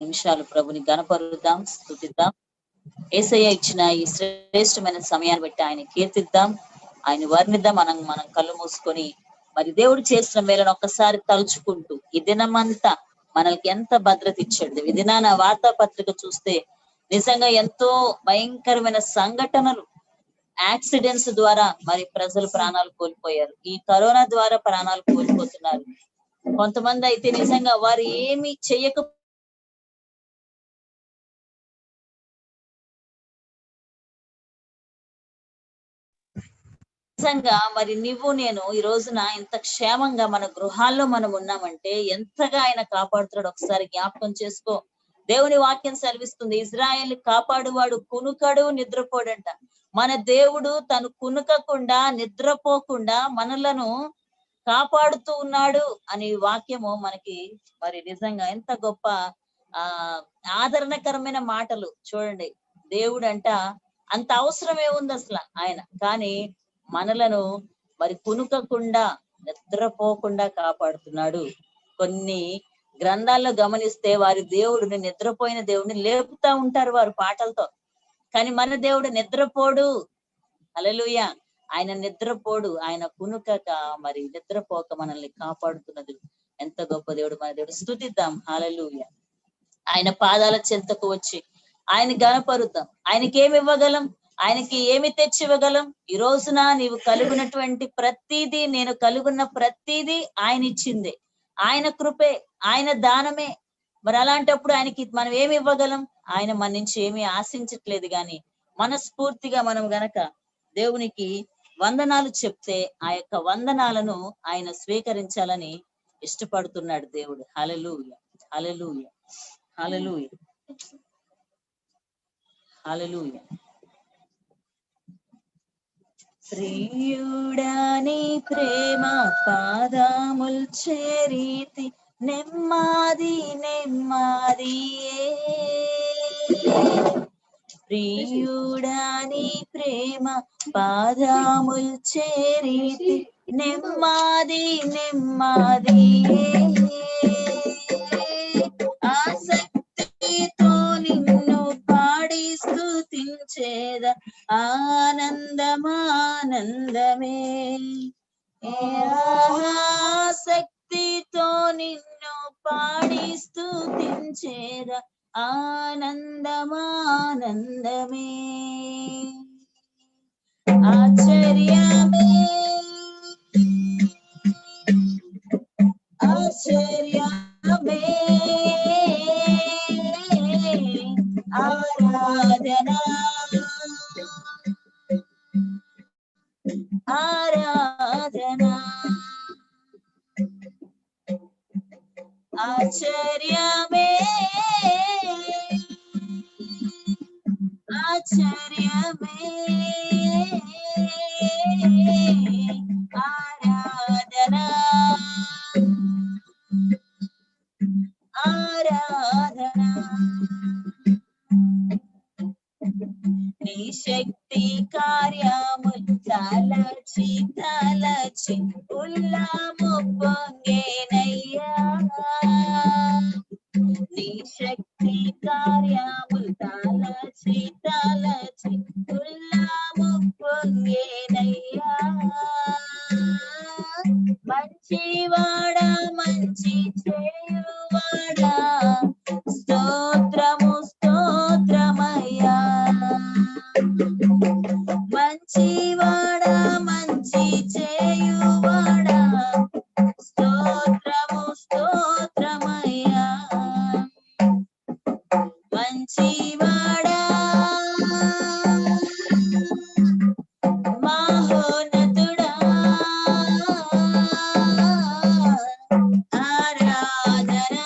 నిమిషాలు ప్రభుని గణపరుద్దాం, స్తుతిద్దాం. యేసయ్య ఇచ్చిన ఈ శ్రేష్టమైన సమయాన్ని బట్టి ఆయన కీర్తిద్దాం, ఆయన వర్ణిద్దాం. మనం కళ్ళు మూసుకొని మరి దేవుడు చేసిన మేలను ఒక్కసారి తలుచుకుంటూ ఈ దినమంతా మనకి ఎంత భద్రత ఇచ్చాడు. ఈ దినాన వార్తాపత్రిక చూస్తే నిజంగా ఎంతో భయంకరమైన సంఘటనలు, యాక్సిడెంట్స్ ద్వారా మరి ప్రజలు ప్రాణాలు కోల్పోయారు. ఈ కరోనా ద్వారా ప్రాణాలు కోల్పోతున్నారు. కొంతమంది అయితే నిజంగా వారు ఏమి చెయ్యక నిజంగా మరి నువ్వు నేను ఈ రోజున ఇంత క్షేమంగా మన గృహాల్లో మనం ఉన్నామంటే ఎంతగా ఆయన కాపాడుతున్నాడు ఒకసారి జ్ఞాపకం చేసుకో. దేవుని వాక్యం సెలవిస్తుంది, ఇజ్రాయేల్ కాపాడువాడు కునుకడు నిద్రపోడంట. మన దేవుడు తను కునుకకుండా నిద్రపోకుండా మనలను కాపాడుతూ ఉన్నాడు అని వాక్యము మనకి మరి నిజంగా ఎంత గొప్ప ఆ ఆదరణకరమైన మాటలు చూడండి. దేవుడు అంట అంత అవసరమే ఉంది అసలు ఆయన, కానీ మనలను మరి కునుకకుండా నిద్రపోకుండా కాపాడుతున్నాడు. కొన్ని గ్రంథాల్లో గమనిస్తే వారి దేవుడిని, నిద్రపోయిన దేవుడిని లేపుతా ఉంటారు వారు పాటలతో, కానీ మన దేవుడు నిద్రపోడు. హల్లెలూయా. ఆయన నిద్రపోడు, ఆయన కునుకక మరి నిద్రపోక మనల్ని కాపాడుతున్నది. ఎంత గొప్ప దేవుడు మన దేవుడు. స్తుతిద్దాం. హల్లెలూయా. ఆయన పాదాల చెంతకు వచ్చి ఆయన గణపరుద్దాం. ఆయనకేమి ఇవ్వగలం? ఆయనకి ఏమి తెచ్చి ఇవ్వగలం? ఈ రోజున నీవు కలుగునటువంటి ప్రతిదీ, నేను కలుగున్న ప్రతిదీ ఆయన ఇచ్చిందే, ఆయన కృపే, ఆయన దానమే. మరి అలాంటప్పుడు ఆయనకి మనం ఏమి ఇవ్వగలం? ఆయన మన నుంచి ఏమీ ఆశించట్లేదు, గాని మనస్ఫూర్తిగా మనం గనక దేవునికి వందనాలు చెప్తే ఆ యొక్క వందనాలను ఆయన స్వీకరించాలని ఇష్టపడుతున్నాడు దేవుడు. హల్లెలూయా, హల్లెలూయా, హల్లెలూయా, హల్లెలూయా. ప్రియుడాని ప్రేమ పాదముల్ చేరీతి, నెమ్మది నెమ్మదియే. ప్రియుడాని ప్రేమ పాదముల్ చేరీతి, నెమ్మది నెమ్మదియే. ఆసక్తితో నిన్ను పాడి స్తుతించేద, ఆనందమానందమే. ఆసక్తితో నిన్ను పాడి స్తుతించేద, ఆనందమానందమే. ఆశ్చర్యమే ఆశ్చర్యమే ఆరాధనా ఆరాధనా. ఆశ్చర్యమే ఆశ్చర్యమే ఆరాధనా ఆరాధనా. నీ శక్తి కార్యములు తలచి తలచి ఉల్లాము పొంగేనయ్యా. నీ శక్తి కార్యములు తలచి తలచి ఉల్లాము పొంగేనయ్యా. మంచివాడా మంచి చేయువాడా, స్తోత్రము స్తోత్రమయ్యా. మంచివాడా మంచి చేయువాడా, స్తోత్రము స్తోత్రమయ్యా. మంచివాడా మహోన్నతుడా, ఆరాధనా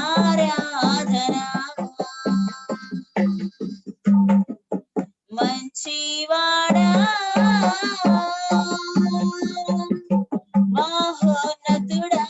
ఆరాధనా. మంచివాడా మహోన్నతుడా,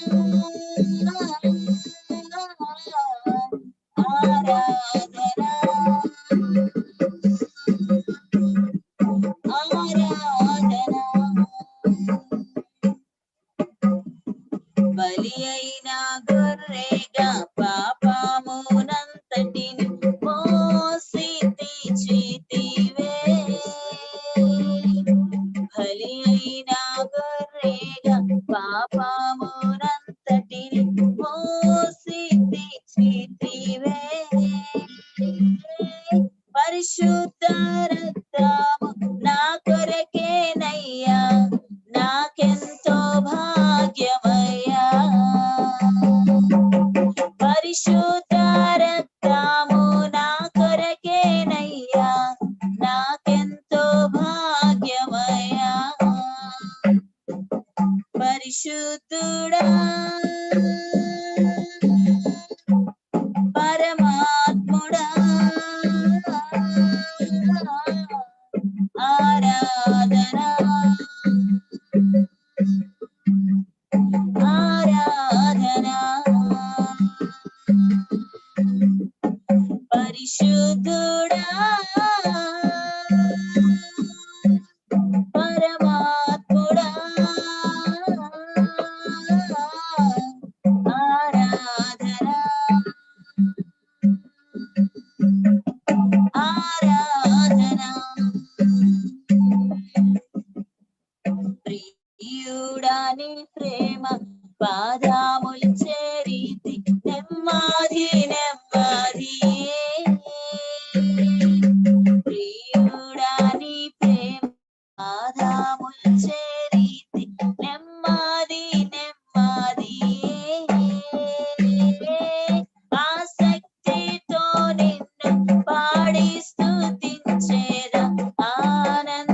పాదముల్చే రీతి నెమ్మది నెమ్మది ప్రియుడా నీ ప్రేమ పాదముల్చే రీతి నెమ్మది నెమ్మది ఆసక్తితో నిన్ను పాడి స్తుతించేదా ఆనందమానందమే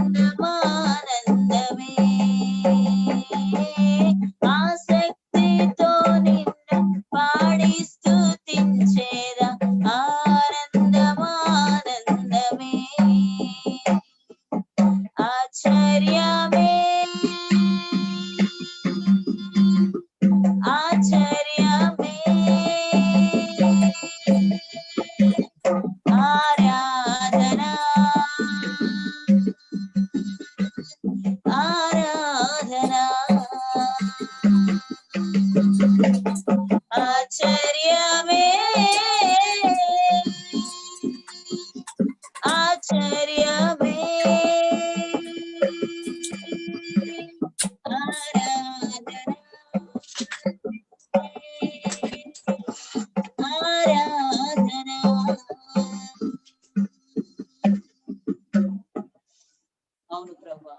ఆసక్తితో నిన్ను పాడి స్తుతించేదా ఆనందమానందమే ఆశ్చర్యమే ఆశ్చర్యమే ఆరాధన ఆరాధన ఆశ్చర్యమే ఆశ్చర్యమే ఆరాధన ఆరాధన అవును ప్రభువా,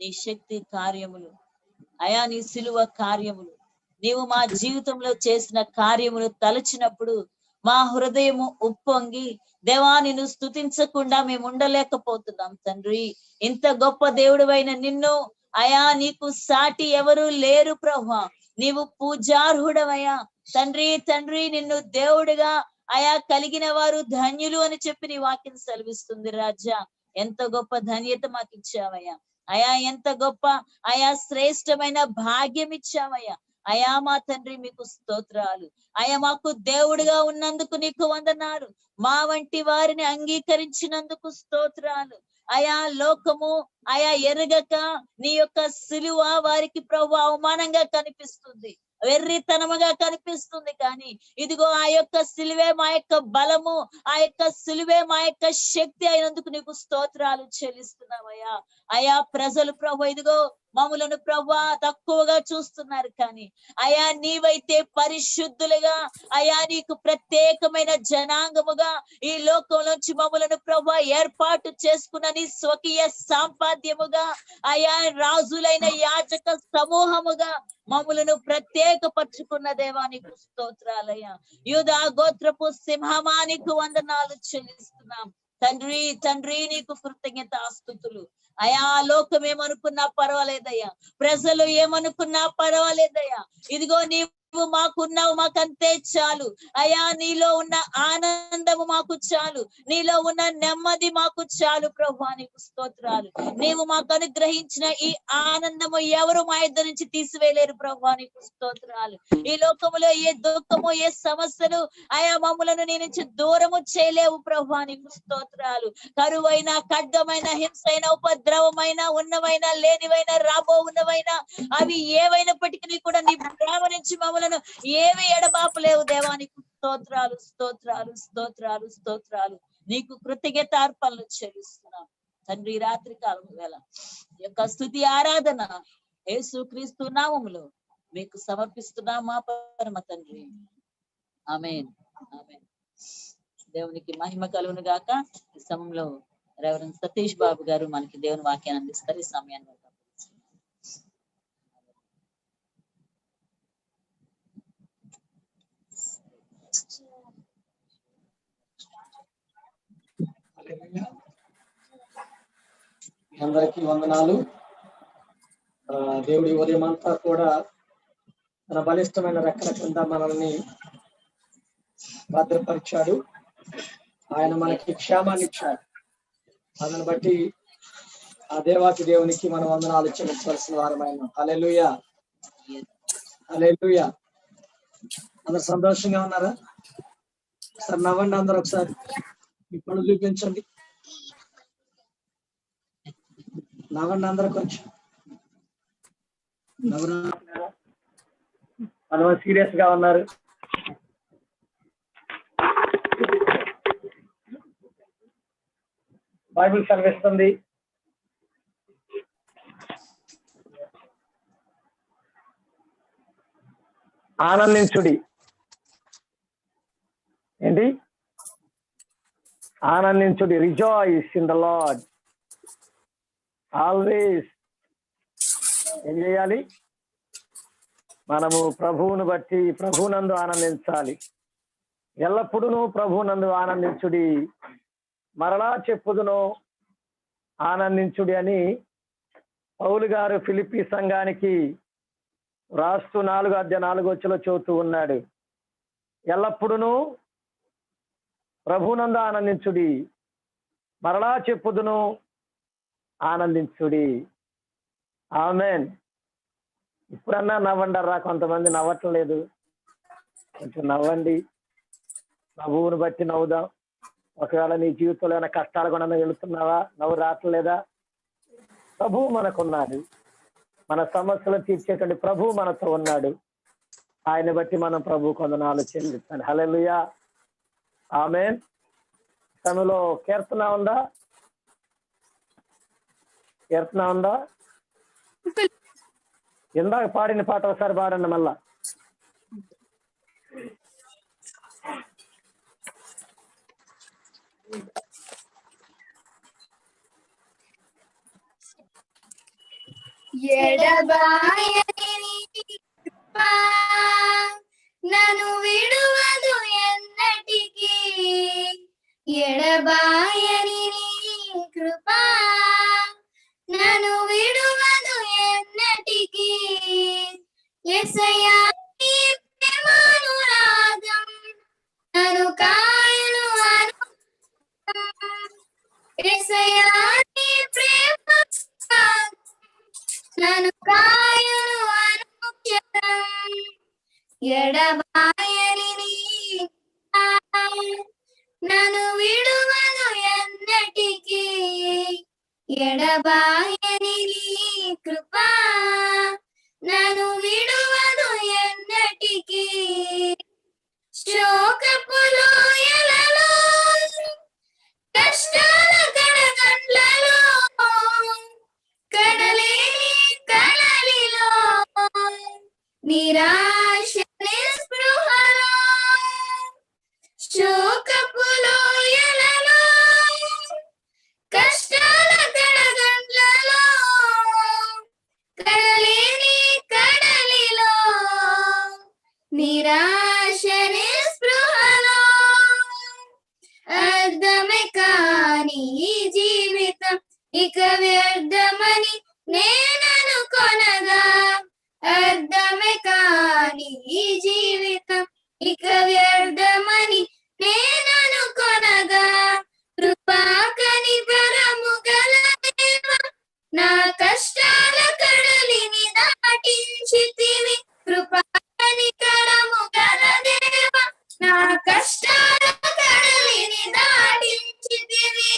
నీ శక్తి కార్యములు అయా నీ సిలువ కార్యములు నీవు మా జీవితంలో చేసిన కార్యములు తలచినప్పుడు మా హృదయము ఉప్పొంగి దేవా నిన్ను స్తుతించకుండా మేము ఉండలేకపోతున్నాం తండ్రి. ఇంత గొప్ప దేవుడివైన నిన్ను అయా నీకు సాటి ఎవరు లేరు ప్రభువా. నీవు పూజార్హుడవయ్యా తండ్రి. తండ్రి నిన్ను దేవుడిగా అయా కలిగిన వారు ధన్యులు అని చెప్పి నీ వాక్యం సెలవిస్తుంది రాజా. ఎంత గొప్ప ధన్యత మాకు ఇచ్చావయ్యా అయా, ఎంత గొప్ప అయా శ్రేష్టమైన భాగ్యం ఇచ్చావయ్యా అయా మా తండ్రి. మీకు స్తోత్రాలు అయా. మాకు దేవుడిగా ఉన్నందుకు నీకు వందనాలు. మా వంటి వారిని అంగీకరించినందుకు స్తోత్రాలు అయా. లోకము అయా ఎరగక నీ యొక్క సిలువ వారికి ప్రభు అవమానంగా కనిపిస్తుంది, వెర్రితనముగా కనిపిస్తుంది. కానీ ఇదిగో ఆ యొక్క సిలువే మా యొక్క బలము, ఆ యొక్క సిలువే మా యొక్క శక్తి అయినందుకు నీకు స్తోత్రాలు చెల్లిస్తున్నామయ్యా అయా. ప్రజలు ప్రభు ఇదిగో మమ్ములను ప్రభు తక్కువగా చూస్తున్నారు, కానీ అయా నీవైతే పరిశుద్ధులుగా అయా నీకు ప్రత్యేకమైన జనాంగముగా ఈ లోకంలోంచి మమ్ములను ప్రభు ఏర్పాటు చేసుకున్న నీ స్వకీయ సాంపాద్యముగా అయా రాజులైన యాజక సమూహముగా మమ్ములను ప్రత్యేకపరుచుకున్న దేవా నీకు స్తోత్రాలయ్యా. యూదా గోత్రపు సింహమానికి వందనాలు చెల్లిస్తున్నాం తండ్రి. తండ్రి నీకు కృతజ్ఞత ఆస్తుతులు అయా. లోకం ఏమనుకున్నా పర్వాలేదయ్యా, ప్రజలు ఏమనుకున్నా పర్వాలేదయ్యా. ఇదిగో నీవు మాకున్నావు, మాకంతే చాలు అయా. నీలో ఉన్న ఆనందము మాకు చాలు, నీలో ఉన్న నెమ్మది మాకు చాలు ప్రభు. నీకు స్తోత్రాలు. నీవు మాకు అనుగ్రహించిన ఈ ఆనందము ఎవరు మా ఇద్దరి నుంచి తీసివేయలేరు ప్రభు. నీకు స్తోత్రాలు. ఈ లోకములో ఏ దుఃఖము ఏ సమస్యలు అయా మమ్ములను నీ నుంచి దూరము చేయలేవు ప్రభు. నీకు స్తోత్రాలు. కరువైన ఖడ్గమైన హింసైన ఉపద్రవమైన ఉన్నవైనా లేనివైనా రాబో ఉన్నవైనా అవి ఏవైనప్పటికీ కూడా నీ ప్రేమ నుంచి మమ్మల్ని ఏవి ఎడబాపలేవు దేవా. నీకు స్తోత్రాలు స్తోత్రాలు స్తోత్రాలు స్తోత్రాలు. నీకు కృతజ్ఞత అర్పణలు చెల్లిస్తున్నాం తండ్రి. రాత్రి కాలం వేళ యొక్క స్తుతి ఆరాధన యేసుక్రీస్తు నామములో మీకు సమర్పిస్తున్నాం మా పరమ తండ్రి. ఆమేన్ ఆమేన్. దేవునికి మహిమ కలుగును గాక. ఈ సమయంలో రెవరెండ్ సతీష్ బాబు గారు మనకి దేవుని వాక్యాన్ని అందిస్తారు. ఈ సమయాన్ని అందరికీ వందనాలు. దేవుడి ఉదయం అంతా కూడా తన బలిష్టమైన రెక్కల కింద మనల్ని భద్రపరిచాడు. ఆయన మనకి క్షేమాన్ని ఇచ్చాడు. అందుని బట్టి ఆ దేవాతి దేవునికి మనం వందనాలు చెల్లించవలసిన వారమైన. హల్లెలూయా హల్లెలూయా. అందరు సంతోషంగా ఉన్నారా? ఒకసారి నవ్వండి అందరు. ఒకసారి మీ పనులు చూపించండి. నవ్వండి అందరూ. కొంచెం నవ్వరా. మనం సీరియస్ గా ఉన్నారు. బైబిల్ చదివిస్తుంది. ఆనందించుడి. ఏంటి? ఆనందించుడి. Rejoice in the Lord always. ఏం చేయాలి? మనము ప్రభువును బట్టి ప్రభువునందు ఆనందించాలి. ఎల్లప్పుడూ ప్రభువునందు ఆనందించుడి. మరలా చెప్పుదును ఆనందించుడి అని పౌలు గారు ఫిలిప్పీ సంఘానికి రాస్తూ 4:4 చెబుతూ ఉన్నాడు. ఎల్లప్పుడూ ప్రభువునందు ఆనందించుడి, మరలా చెప్పుదును ఆనందించుడి. ఆమేన్. ఇప్పుడన్నా నవ్వండరా. కొంతమంది నవ్వట్లేదు. కొంచెం నవ్వండి. ప్రభువుని బట్టి నవ్వుదాం. ఒకవేళ నీ జీవితంలో ఏమైనా కష్టాలు కూడా వెళుతున్నావా? నవ్వు రావట్లేదా? ప్రభువు మనకున్నాడు. మన సమస్యలు తీర్చేటువంటి ప్రభువు మనతో ఉన్నాడు. ఆయన బట్టి మనం ప్రభు కొందనాలు చెల్లిస్తాను. హల్లెలూయా. ఆమేన్. తమలో కీర్తన ఉందా? కీర్తన ఉందా? ఇందాక పాడిన పాట ఒకసారి పాడండి మళ్ళా. ఎడబాయని కృప నన్ను విడువదు ఎన్నటికీ, ఎడబాయని కృప నన్ను విడువదు ఎన్నటికీ. యేసయ్యా నీ ప్రేమానురాగం నన్ను కాయను యేసయ్యా నీ ప్రేమానురాగం నన్ను కాయను అనుక్షణం. ఎడబాయని నీ కృప నన్ను విడువదు ఎన్నటికీ, ఎడబాయని నీ కృప నన్ను విడువదు ఎన్నటికీ. శోకపు లోయలలో కష్టాల కడగండ్లలో కడలేని కడలిలో నిరాశ నిస్పృహలో శోకపు లోయలలో కష్టాల కడగండ్లలో కడలేని కడలిలో నిరాశ నిస్పృహలో అర్థమే కాని ఈ జీవితం ఇక వ్యర్థమని నేననుకొనగా, అర్థమే కాని ఈ జీవితం ఇక వ్యర్థమని నేననుకొనగా, కృపాకని వరము గల దేవా నా కష్టాల కడలిని దాటించితివి. కృపాకని కరము గల దేవా నా కష్టాల కడలిని దాటించితివి.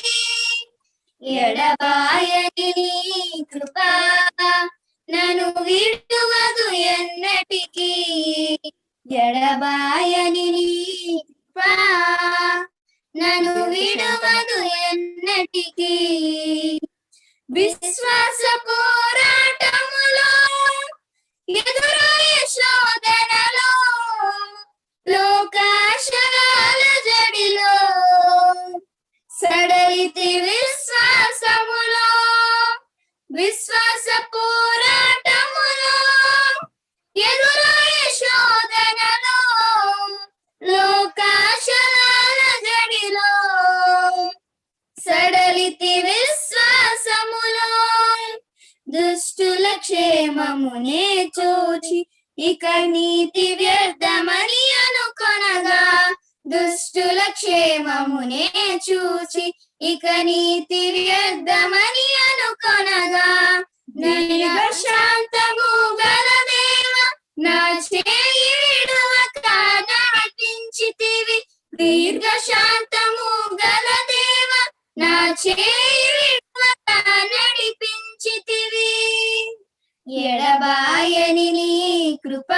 ఎడబాయని నీ కృప నన్ను విడువదు ఎన్నటికీ, ఎడబాయని నీ కృప నన్ను విడువదు ఎన్నటికీ. విశ్వాస పోరాటములో ఎదురయ్యే శోధనలో లోకాశయాల జడిలో సడలితి విశ్వాసములో, విశ్వాస పోరాటములో ఎదురయ్యే శోధనలో లోకాశయాల జడిలో సడలితి విశ్వాసములో. దుష్టుల క్షేమమునే చూచి ఇక నీతి వ్యర్థమని అనుకొనగా, దుష్టుల క్షేమమునే చూచి ఇక నీతి వ్యర్థమని అనుకొనగా, దీర్ఘ శాంతము గల దేవ నా చేయి విడువక నడిపించితివి. దీర్ఘ శాంతము గల దేవ నా చేయి విడువక నడిపించితివి. ఎడబాయని నీ కృప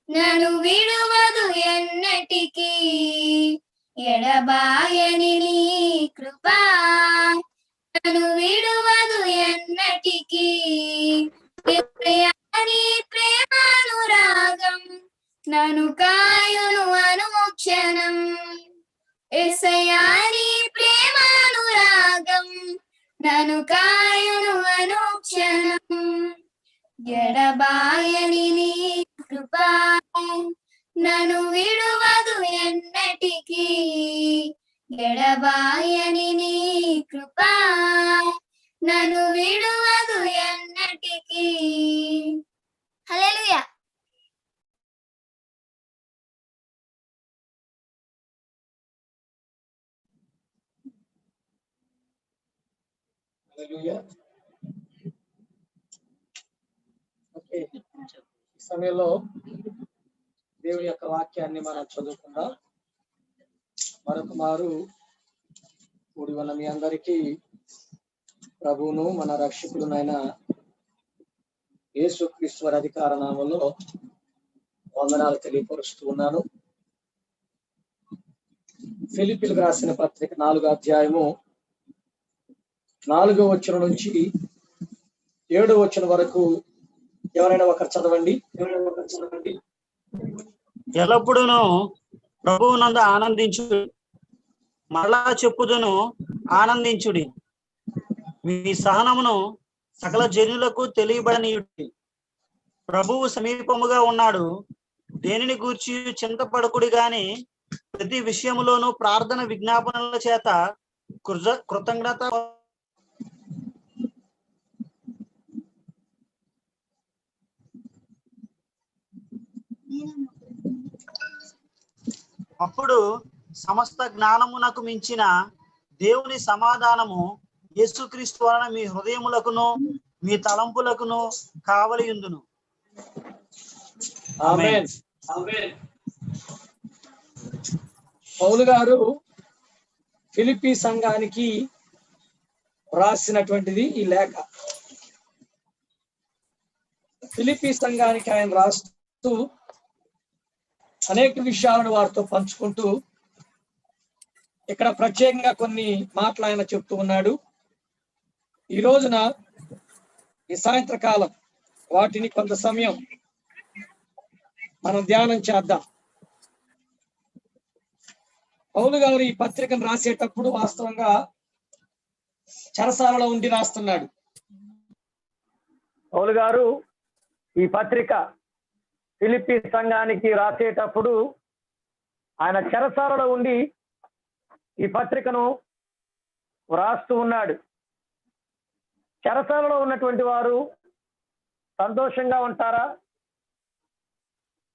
నన్ను విడువదు ఎన్నటికీ, ఎడబాయని నీ కృప నన్ను విడువదు ఎన్నటికీ. నీ ప్రేమానురాగం నను కాయును అనుక్షణం. యేసయ్యా నీ ప్రేమానురాగం నను కాయును అనుక్షణం. ఎడబాయని నీ కృపా నను విడువదు ఎన్నటికీ. ఎడబాయని నీ కృపా నను విడువదు ఎన్నటికీ. హల్లెలూయా. హల్లెలూయా. ఓకే, ఈ సమయంలో దేవుని యొక్క వాక్యాన్ని మనం చదువుకుందాం. మరొక మారు కూడి ఉన్న మీ అందరికీ ప్రభువును మన రక్షకుడునైన యేసుక్రీస్తు వారి అధికార నామములో వందనాలు తెలియపరుస్తూ ఉన్నాను. ఫిలిప్పీలకు రాసిన పత్రిక 4వ అధ్యాయము 4వ వచనం నుంచి 7వ వచనం వరకు ఎవరైనా ఒకరు చదవండి. ఎల్లప్పుడూను ప్రభువునందు ఆనందించుడి. మరలా చెప్పుదును, ఆనందించుడి. మీ సహనమును సకల జనులకు తెలియబడనీయుడి. ప్రభువు సమీపముగా ఉన్నాడు. దేనిని గూర్చి చింతపడకుడి గాని ప్రతి విషయములోనూ ప్రార్థన విజ్ఞాపనల చేత కృతజ్ఞత అప్పుడు సమస్త జ్ఞానమునకు మించిన దేవుని సమాధానము యేసుక్రీస్తు వలన మీ హృదయములకును మీ తలంపులకును కావలియుందును. ఆమేన్. పౌలు గారు ఫిలిప్పీ సంఘానికి రాసినటువంటిది ఈ లేఖ. ఫిలిప్పీ సంఘానికి ఆయన రాస్తూ అనేక విషయాలను వారితో పంచుకుంటూ ఇక్కడ ప్రత్యేకంగా కొన్ని మాటలు ఆయన చెప్తూ ఉన్నాడు. ఈ రోజున ఈ సాయంత్రకాలం వాటిని కొంత సమయం మనం ధ్యానం చేద్దాం. పౌలు గారు ఈ పత్రికను రాసేటప్పుడు వాస్తవంగా చెరసాలలో ఉండి రాస్తున్నాడు. పౌలు గారు ఈ పత్రిక ఫిలిప్పీ సంఘానికి రాసేటప్పుడు ఆయన చెరసాలలో ఉండి ఈ పత్రికను వ్రాస్తూ ఉన్నాడు. చెరసాలలో ఉన్నటువంటి వారు సంతోషంగా ఉంటారా,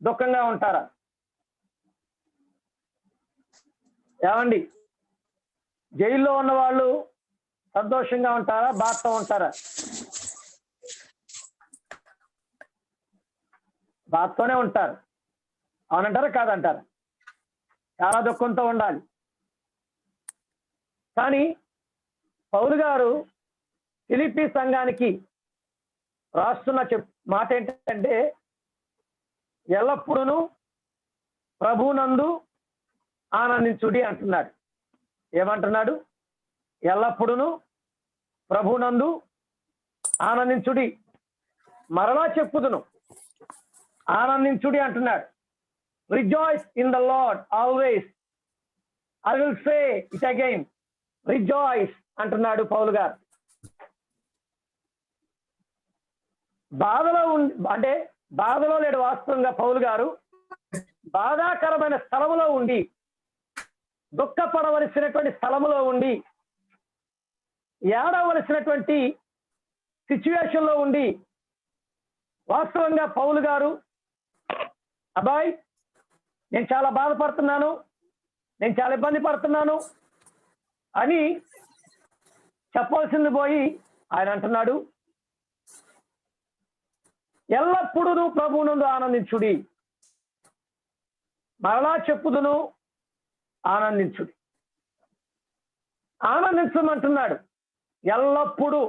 దుఃఖంగా ఉంటారా? ఏమండి, జైల్లో ఉన్న వాళ్ళు సంతోషంగా ఉంటారా, బాధతో ఉంటారా? బాధతోనే ఉంటారు. అవునంటారా కాదంటారా? చాలా దుఃఖంతో ఉండాలి. కానీ పౌలు గారు ఫిలిప్పీ సంఘానికి రాస్తున్న మాట ఏంటంటే, ఎల్లప్పుడూ ప్రభువునందు ఆనందించుడి అంటున్నాడు. ఏమంటున్నాడు? ఎల్లప్పుడూ ప్రభువునందు ఆనందించుడి. మరలా చెప్పుదును, ఆనందించుడి అంటున్నాడు. Rejoice in the Lord always. I will say it again, rejoice అంటున్నాడు పౌలు గారు. బాధలో అంటే బాధలో లేడు. వాస్తవంగా పౌలు గారు బాధాకరమైన స్థలములో ఉండి, దుఃఖపడవలసినటువంటి స్థలములో ఉండి, ఏడవలసినటువంటి సిచ్యువేషన్ లో ఉండి, వాస్తవంగా పౌలు గారు అబ్బాయి నేను చాలా బాధపడుతున్నాను, నేను చాలా ఇబ్బంది పడుతున్నాను అని చెప్పవలసింది పోయి ఆయన అంటున్నాడు, ఎల్లప్పుడూ ప్రభువునందు ఆనందించుడి. మరలా చెప్పుదును, ఆనందించుడి. ఆనందించమంటున్నాడు ఎల్లప్పుడూ.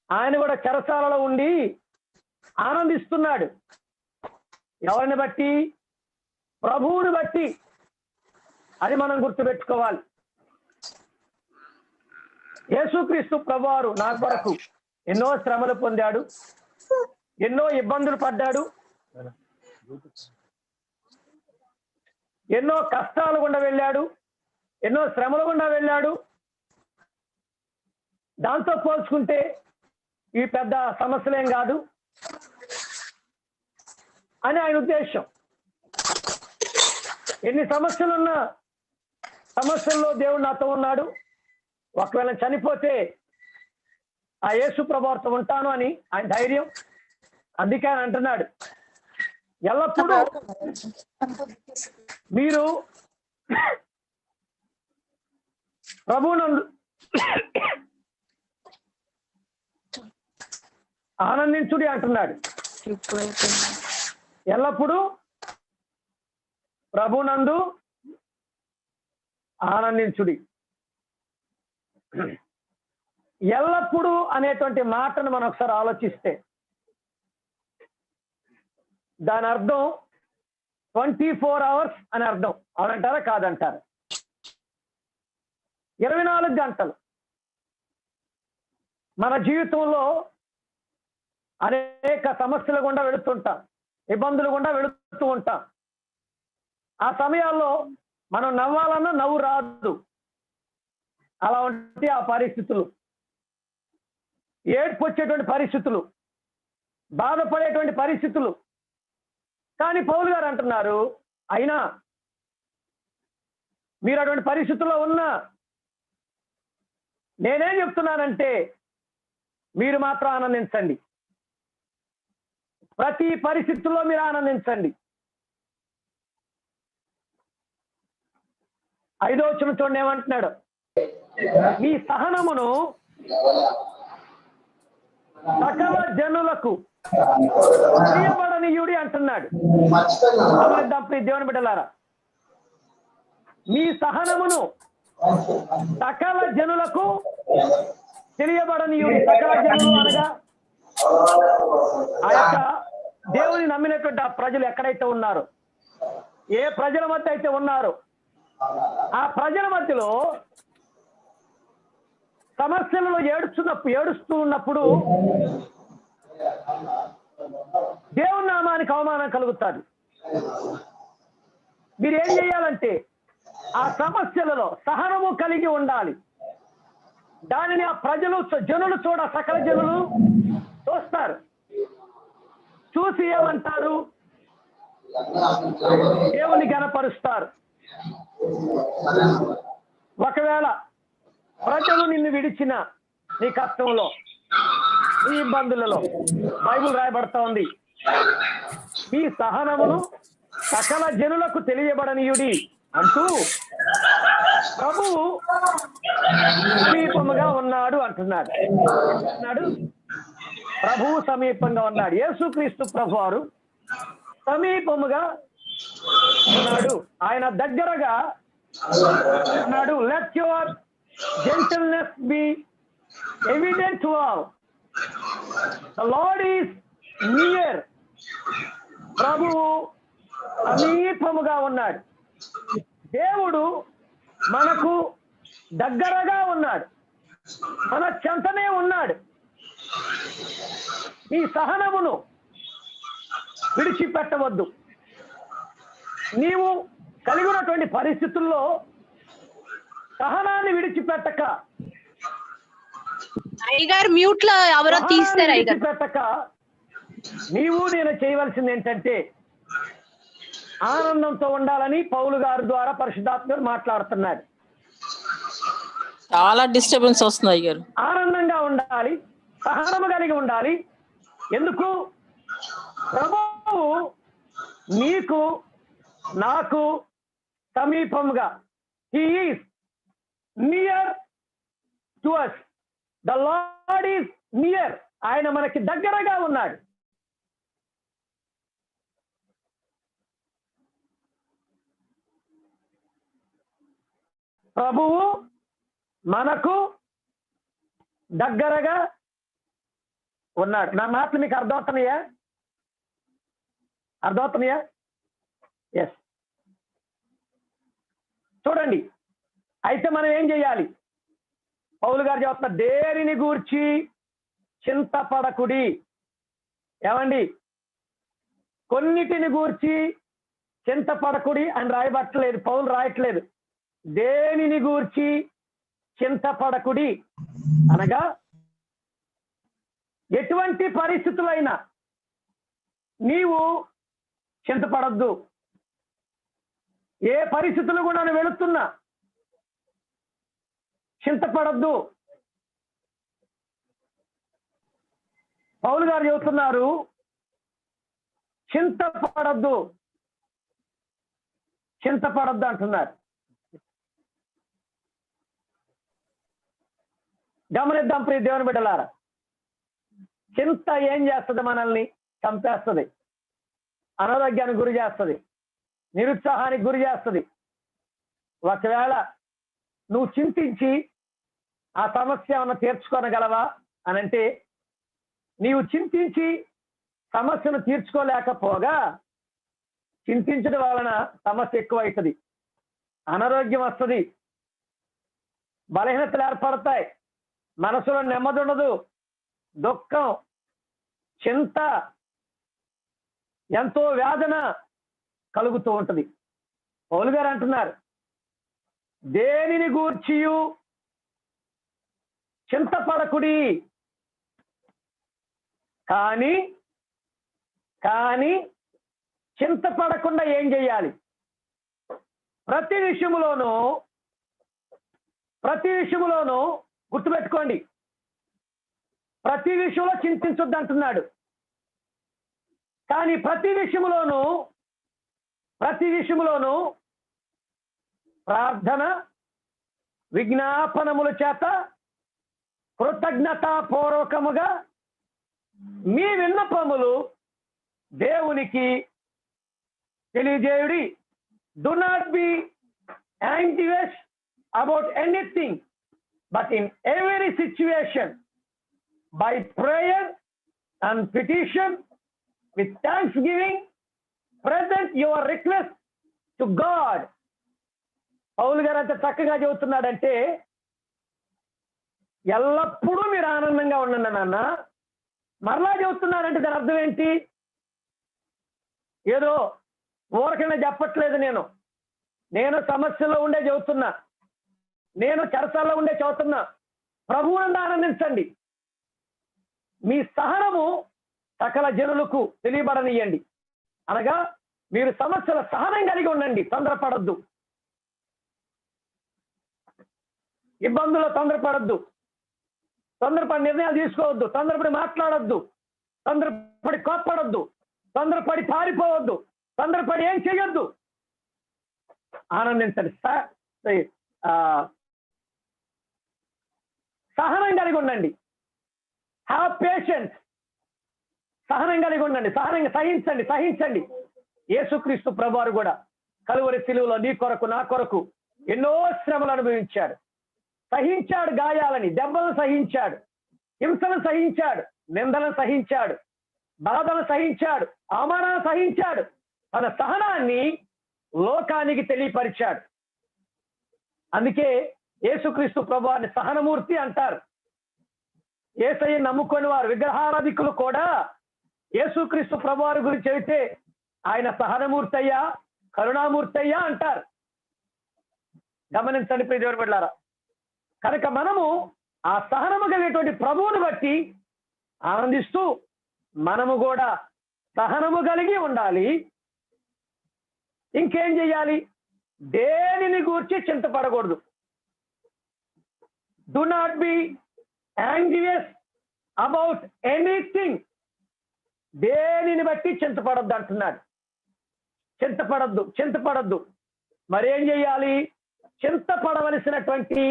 ఆయన కూడా చెరసాలలో ఉండి ఆనందిస్తున్నాడు. ఎవరిని బట్టి? ప్రభువుని బట్టి. అది మనం గుర్తుపెట్టుకోవాలి. యేసుక్రీస్తు ప్రభువారు నా కొరకు ఎన్నో శ్రమలు పొందాడు, ఎన్నో ఇబ్బందులు పడ్డాడు, ఎన్నో కష్టాలు గుండా వెళ్ళాడు, ఎన్నో శ్రమలు గుండా వెళ్ళాడు. దాంతో పోల్చుకుంటే ఈ పెద్ద సమస్యలేం కాదు అని ఆయన ఉద్దేశం. ఎన్ని సమస్యలున్నా సమస్యల్లో దేవుడు నాతో ఉన్నాడు, ఒకవేళ చనిపోతే ఆ యేసు ప్రభువుతో ఉంటాను అని ఆయన ధైర్యం. అందుకే ఆయన అంటున్నాడు, ఎల్లప్పుడూ మీరు ప్రభువునందు ఆనందించుడి అంటున్నాడు. ఎల్లప్పుడూ ప్రభునందు ఆనందించుడి. ఎల్లప్పుడూ అనేటువంటి మాటను మనం ఒకసారి ఆలోచిస్తే దాని అర్థం 24 hours అని అర్థం. అవునంటారా కాదంటారా? 24 గంటలు. మన జీవితంలో అనేక సమస్యలు గుండా వెళుతుంటాం, ఇబ్బందులు గుండా వెళుతూ ఉంటాం. ఆ సమయాల్లో మనం నవ్వాలన్నా నవ్వు రాదు. అలా ఉంటే ఆ పరిస్థితులు, ఏడ్పు వచ్చేటువంటి పరిస్థితులు, బాధపడేటువంటి పరిస్థితులు. కానీ పౌలు గారు అంటున్నారు, అయినా మీరు అటువంటి పరిస్థితుల్లో ఉన్నా నేనేం చెప్తున్నానంటే మీరు మాత్రం ఆనందించండి. ప్రతి పరిస్థితుల్లో మీరు ఆనందించండి. 5వ వచనం చూడండి ఏమంటున్నాడు, మీ సహనమును సకల జనులకు తెలియబడనీయుడి అంటున్నాడు. దేవుని బిడ్డలారా, మీ సహనమును సకల జనులకు తెలియబడనీయుడి. సకల జనులు అనగా ఆ యొక్క దేవుని నమ్మినటువంటి ఆ ప్రజలు ఎక్కడైతే ఉన్నారో, ఏ ప్రజల మధ్య అయితే ఉన్నారో ఆ ప్రజల మధ్యలో సమస్యలలో ఏడుస్తూ ఉన్నప్పుడు దేవుని నామానికి అవమానం కలుగుతుంది. మీరు ఏం చేయాలంటే ఆ సమస్యలలో సహనము కలిగి ఉండాలి. దానిని ఆ ప్రజలు జనులు సకల జనులు చూస్తారు. చూసి ఏమంటారు? దేవుని గణపరుస్తారు. ఒకవేళ ప్రజలు నిన్ను విడిచిన నీ కష్టంలో, నీ ఇబ్బందులలో బైబిల్ రాయబడతా ఉంది, ఈ సహనమును సకల జనులకు తెలియబడనీయుడి అంటూ ప్రభువు సమీపముగా ఉన్నాడు అంటున్నాడు. ప్రభువు సమీపంగా ఉన్నాడు. యేసుక్రీస్తు ప్రభువారు సమీపముగా ఉన్నాడు. ఆయన దగ్గరగా ఉన్నాడు. Let your gentleness B evident to all. The lord is near. ప్రభువు సమీపముగా ఉన్నాడు. దేవుడు మనకు దగ్గరగా ఉన్నాడు, మన చెంతనే ఉన్నాడు. ఈ సహనమును విడిచిపెట్టవద్దు. నీవు కలిగినటువంటి పరిస్థితుల్లో సహనాన్ని విడిచిపెట్టక, అయ్యగారు మ్యూట్ లో ఎవరో తీస్తారు. విడిచిపెట్టక నీవు నేను చేయవలసింది ఏంటంటే ఆనందంతో ఉండాలని పౌలు గారి ద్వారా పరిశుద్ధాత్మ మాట్లాడుతున్నాడు. చాలా డిస్టర్బెన్స్ వస్తుంది అయ్యారు. ఆనందంగా ఉండాలి, సహనము కలిగి ఉండాలి. ఎందుకు? ప్రభువు నీకు నాకు సమీపంగా, he is near to us. The lord is near. ఆయన మనకి దగ్గరగా ఉన్నాడు. ప్రభువు మనకు దగ్గరగా ఉన్నాడు. నా మాటలు మీకు అర్థమవుతున్నాయా? అర్థమవుతున్నాయా? ఎస్. చూడండి, అయితే మనం ఏం చేయాలి? పౌలు గారు చెప్తున్న దేనిని గూర్చి చింతపడకుడి. ఏమండి, కొన్నిటిని గూర్చి చింతపడకుడి అని రాయబట్టలేదు, పౌలు రాయట్లేదు. దేనిని గూర్చి చింతపడకుడి అనగా ఎటువంటి పరిస్థితులైనా నీవు చింతపడద్దు. ఏ పరిస్థితులు కూడా వెళుతున్నా చింతపడద్దు. పౌలు గారు చెబుతున్నారు, చింతపడద్దు చింతపడద్దు అంటున్నారు. గమనిద్దాం ప్రియ దేవుని బిడ్డలారా, చింత ఏం చేస్తుంది? మనల్ని చంపేస్తుంది, అనారోగ్యానికి గురి చేస్తుంది, నిరుత్సాహానికి గురి చేస్తుంది. ఒకవేళ నువ్వు చింతించి ఆ సమస్య ఏమన్నా తీర్చుకోనగలవా అని అంటే, నీవు చింతించి సమస్యను తీర్చుకోలేకపోగా చింతించడం వలన సమస్య ఎక్కువ అవుతుంది, అనారోగ్యం వస్తుంది, బలహీనతలు ఏర్పడతాయి, మనసులో నెమ్మది ఉండదు, దుఃఖం, చింత, ఎంతో వేదన కలుగుతూ ఉంటుంది. పౌలు గారు అంటున్నారు, దేనిని గూర్చియు చింతపడకుడి, కానీ చింతపడకుండా ఏం చేయాలి? ప్రతి విషయములోనూ గుర్తుపెట్టుకోండి, ప్రతి విషయంలో చింతించొద్దు అంటున్నాడు. కానీ ప్రతి విషయములోనూ ప్రార్థన విజ్ఞాపనముల చేత కృతజ్ఞతాపూర్వకముగా మీ విన్నపములు దేవునికి తెలియజేయుడి. Do not be anxious about anything, but in every situation, by prayer and petition, with thanksgiving, present your request to God. పౌలు గారు అంత చక్కగా చెబుతున్నాడంటే, ఎల్లప్పుడూ మీరు ఆనందంగా ఉండండి నాన్న. మరలా చెబుతున్నానంటే దాని అర్థం ఏంటి? ఏదో ఊరకనే చెప్పట్లేదు. నేను సమస్యలో ఉండే చెబుతున్నా, నేను చెరసాల్లో ఉండే చెబుతున్నా. ప్రభువునందు ఆనందించండి, మీ సహనము సకల జనులకు తెలియబడనియండి. అనగా మీరు సమస్యల సహనం కలిగి ఉండండి, తొందరపడద్దు, ఇబ్బందుల్లో తొందరపడద్దు, తొందరపడి నిర్ణయాలు తీసుకోవద్దు, తొందరపడి మాట్లాడొద్దు, తొందరపడి కోప్పడొద్దు, తొందరపడి పారిపోవద్దు, తొందరపడి ఏం చేయొద్దు. ఆనందించండి, సహనం కలిగి ఉండండి. హ్యావ్ పేషెన్స్, సహనం కలిగి ఉండండి, సహించండి. యేసుక్రీస్తు ప్రభువారు కూడా కలువరి శిలువలో నీ కొరకు నా కొరకు ఎన్నో శ్రమలు అనుభవించాడు, సహించాడు. గాయాలని, దెబ్బలను సహించాడు, హింసను సహించాడు, నిందలను సహించాడు, బాధను సహించాడు, అవమానాన్ని సహించాడు. తన సహనాన్ని లోకానికి తెలియపరిచాడు. అందుకే యేసుక్రీస్తు ప్రభువారిని సహనమూర్తి అంటారు. యేసయ్య నమ్ముకొని వారు విగ్రహారాధికులు కూడా యేసుక్రీస్తు ప్రభువారి గురించి చెబితే ఆయన సహనమూర్తి అయ్యా, కరుణామూర్తి అయ్యా అంటారు. గమనించండి ప్రియ దేవుని బిడ్డలారా. కనుక మనము ఆ సహనము కలిగేటువంటి ప్రభువుని బట్టి ఆనందిస్తూ మనము కూడా సహనము కలిగి ఉండాలి. ఇంకేం చెయ్యాలి? దేనిని గూర్చి చింతపడకూడదు. Do not be anxious about anything. దేనిని బట్టి చింతపడద్దు అంటున్నాడు. చింతపడద్దు. మరేం చెయ్యాలి? చింతపడవలసినటువంటి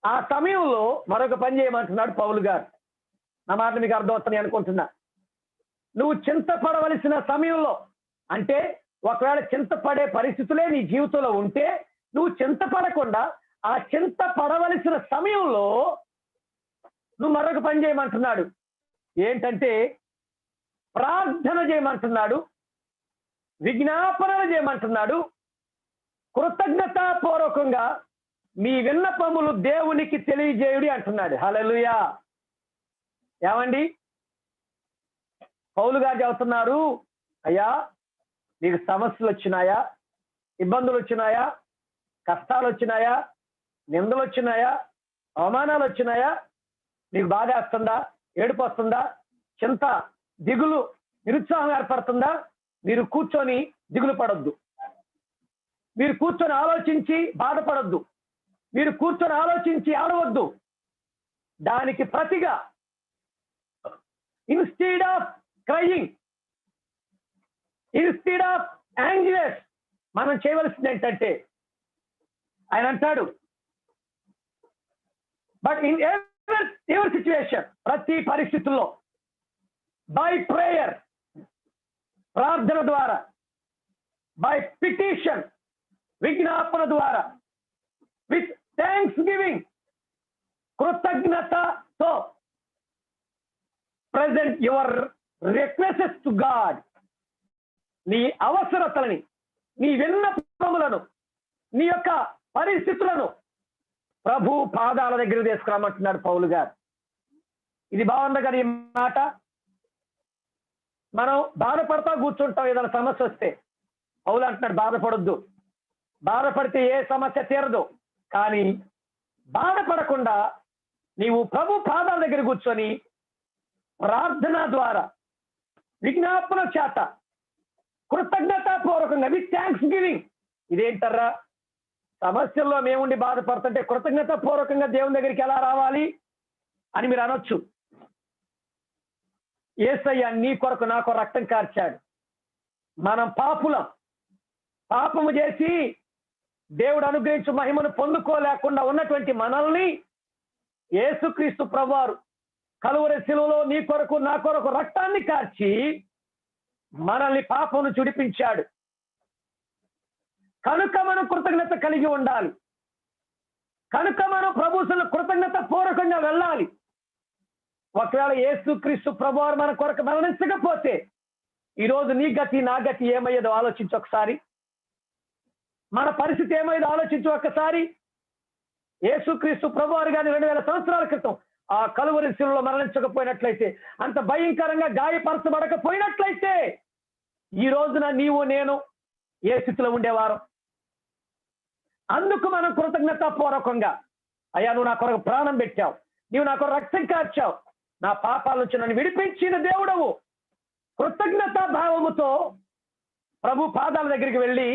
ఆ సమయంలో మరొక పని చేయమంటున్నాడు పౌలు గారు. నా మాట మీకు అర్థమవుతుంది అనుకుంటున్నా. నువ్వు చింతపడవలసిన సమయంలో, అంటే ఒకవేళ చింతపడే పరిస్థితులే నీ జీవితంలో ఉంటే నువ్వు చింతపడకుండా ఆ చింతపడవలసిన సమయంలో నువ్వు మరొక పని చేయమంటున్నాడు. ఏంటంటే ప్రార్థన చేయమంటున్నాడు, విజ్ఞాపనలు చేయమంటున్నాడు, కృతజ్ఞతాపూర్వకంగా మీ విన్నపములు దేవునికి తెలియజేయుడి అంటున్నాడు. హల్లెలూయా. ఏమండి, పౌలు గారు చెబుతున్నారు, అయ్యా నీకు సమస్యలు వచ్చినాయా, ఇబ్బందులు వచ్చినాయా, కష్టాలు వచ్చినాయా, నిందలు వచ్చినాయా, అవమానాలు వచ్చినాయా, నీకు బాధ వస్తుందా, ఏడుపు వస్తుందా, చింత, దిగులు, నిరుత్సాహం ఏర్పడుతుందా? మీరు కూర్చొని దిగులు పడొద్దు, మీరు కూర్చొని ఆలోచించి బాధపడొద్దు, మీరు కూర్చొని ఆలోచించి ఆడవద్దు. దానికి ప్రతిగా instead of crying, instead of anxious మనం చేయవలసింది ఏంటంటే, ఆయన అంటాడు, బట్ ఇన్ ఎవరి సిచ్యువేషన్, ప్రతి పరిస్థితుల్లో బై ప్రేయర్, ప్రార్థన ద్వారా, బై పిటిషన్, విజ్ఞాపన ద్వారా, విత్ థ్యాంక్స్ గివింగ్, కృతజ్ఞతతో present your requests to God. నీ అవసరతలని, నీ విన్నపములను, నీ యొక్క పరిస్థితులను ప్రభు పాదాల దగ్గర తీసుకురామంటున్నాడు పౌలు గారు. ఇది బాగుంది కదా ఈ మాట. మనం బాధపడతా కూర్చుంటాం ఏదైనా సమస్య వస్తే. పౌలు అంటున్నాడు బాధపడొద్దు, బాధపడితే ఏ సమస్య తీరదు. కానీ బాధపడకుండా నీవు ప్రభు పాదాల దగ్గర కూర్చొని ప్రార్థన ద్వారా, విజ్ఞాపన చేత, కృతజ్ఞతాపూర్వకంగా, విత్ థ్యాంక్స్ గివింగ్. ఇదేంటర్రా, సమస్యల్లో మేముండి బాధపడుతుంటే కృతజ్ఞతాపూర్వకంగా దేవుని దగ్గరికి ఎలా రావాలి అని మీరు అనొచ్చు. యేసయ్య నీ కొరకు నా కొరకు రక్తం కార్చాడు. మనం పాపులం, పాపము చేసి దేవుడు అనుగ్రహించు మహిమను పొందుకోలేకుండా ఉన్నటువంటి మనల్ని యేసుక్రీస్తు ప్రభువారు కలువరి శిలువలో నీ కొరకు నా కొరకు రక్తాన్ని కార్చి మనల్ని పాపమును చుడిపించాడు. కనుక మనం కృతజ్ఞత కలిగి ఉండాలి. కనుక మనం ప్రభువును కృతజ్ఞత పూర్వకంగా వెళ్ళాలి. ఒకవేళ యేసుక్రీస్తు ప్రభువారు మన కొరకు మరణించకపోతే ఈరోజు నీ గతి నా గతి ఏమయ్యేదో ఆలోచించు ఒకసారి. మన పరిస్థితి ఏమయ్యేదో ఆలోచించు ఒకసారి. యేసుక్రీస్తు ప్రభువారు గారిని 2000 సంవత్సరాల క్రితం ఆ కలువరి శిలువలో మరణించకపోయినట్లయితే, అంత భయంకరంగా గాయపరచబడకపోయినట్లయితే ఈ రోజున నీవు నేను ఏ స్థితిలో ఉండేవారు? అందుకు మనం కృతజ్ఞతాపూర్వకంగా, అయ్యా నువ్వు నా కొరకు ప్రాణం పెట్టావు, నీవు నా కొరకు రక్తం కార్చావు, నా పాపాల నుంచి నన్ను విడిపించిన దేవుడవు, కృతజ్ఞతా భావముతో ప్రభు పాదాల దగ్గరికి వెళ్ళి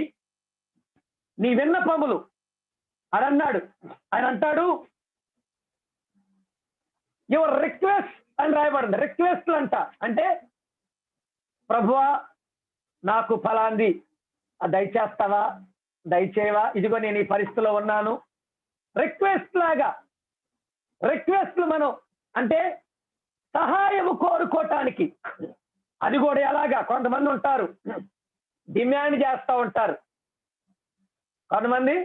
నీ విన్నపములు అని అన్నాడు. ఆయన అంటాడు, యువర్ రిక్వెస్ట్ అని రాయబడింది. రిక్వెస్ట్లు అంట అంటే, ప్రభువా నాకు ఫలాంది దయచేస్తావా, దయచేయవా, ఇదిగో నేను ఈ పరిస్థితిలో ఉన్నాను. రిక్వెస్ట్ లాగా, రిక్వెస్ట్లు మనం అంటే సహాయము కోరుకోవటానికి. అది కూడా ఎలాగా, కొంతమంది ఉంటారు డిమాండ్ చేస్తూ ఉంటారు. కొంతమంది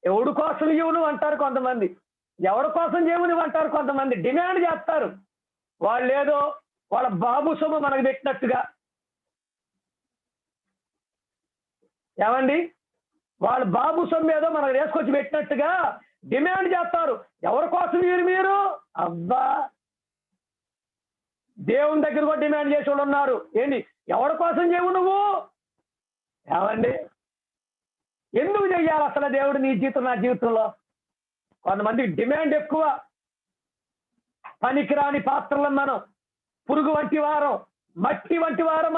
ఎవడి కోసం ఇవ్వను అంటారు, కొంతమంది ఎవరి కోసం చేయమని అంటారు, కొంతమంది డిమాండ్ చేస్తారు. వాళ్ళు ఏదో వాళ్ళ బాబు సొమ్ము మనకు పెట్టినట్టుగా. ఏమండి, వాళ్ళ బాబు సొమ్ము ఏదో మనకు వేసుకొచ్చి పెట్టినట్టుగా డిమాండ్ చేస్తారు. ఎవరి కోసం మీరు? అబ్బా, దేవుని దగ్గర కూడా డిమాండ్ చేసి వాళ్ళు ఉన్నారు. ఏంటి, ఎవరి కోసం చేయవు నువ్వు? ఏమండి, ఎందుకు చెయ్యాలి అసలు దేవుడు నీ జీవితం నా జీవితంలో? కొంతమందికి డిమాండ్ ఎక్కువ. పనికిరాని పాత్రలను మనం, పురుగు వంటి వారం, మట్టి వంటి వారం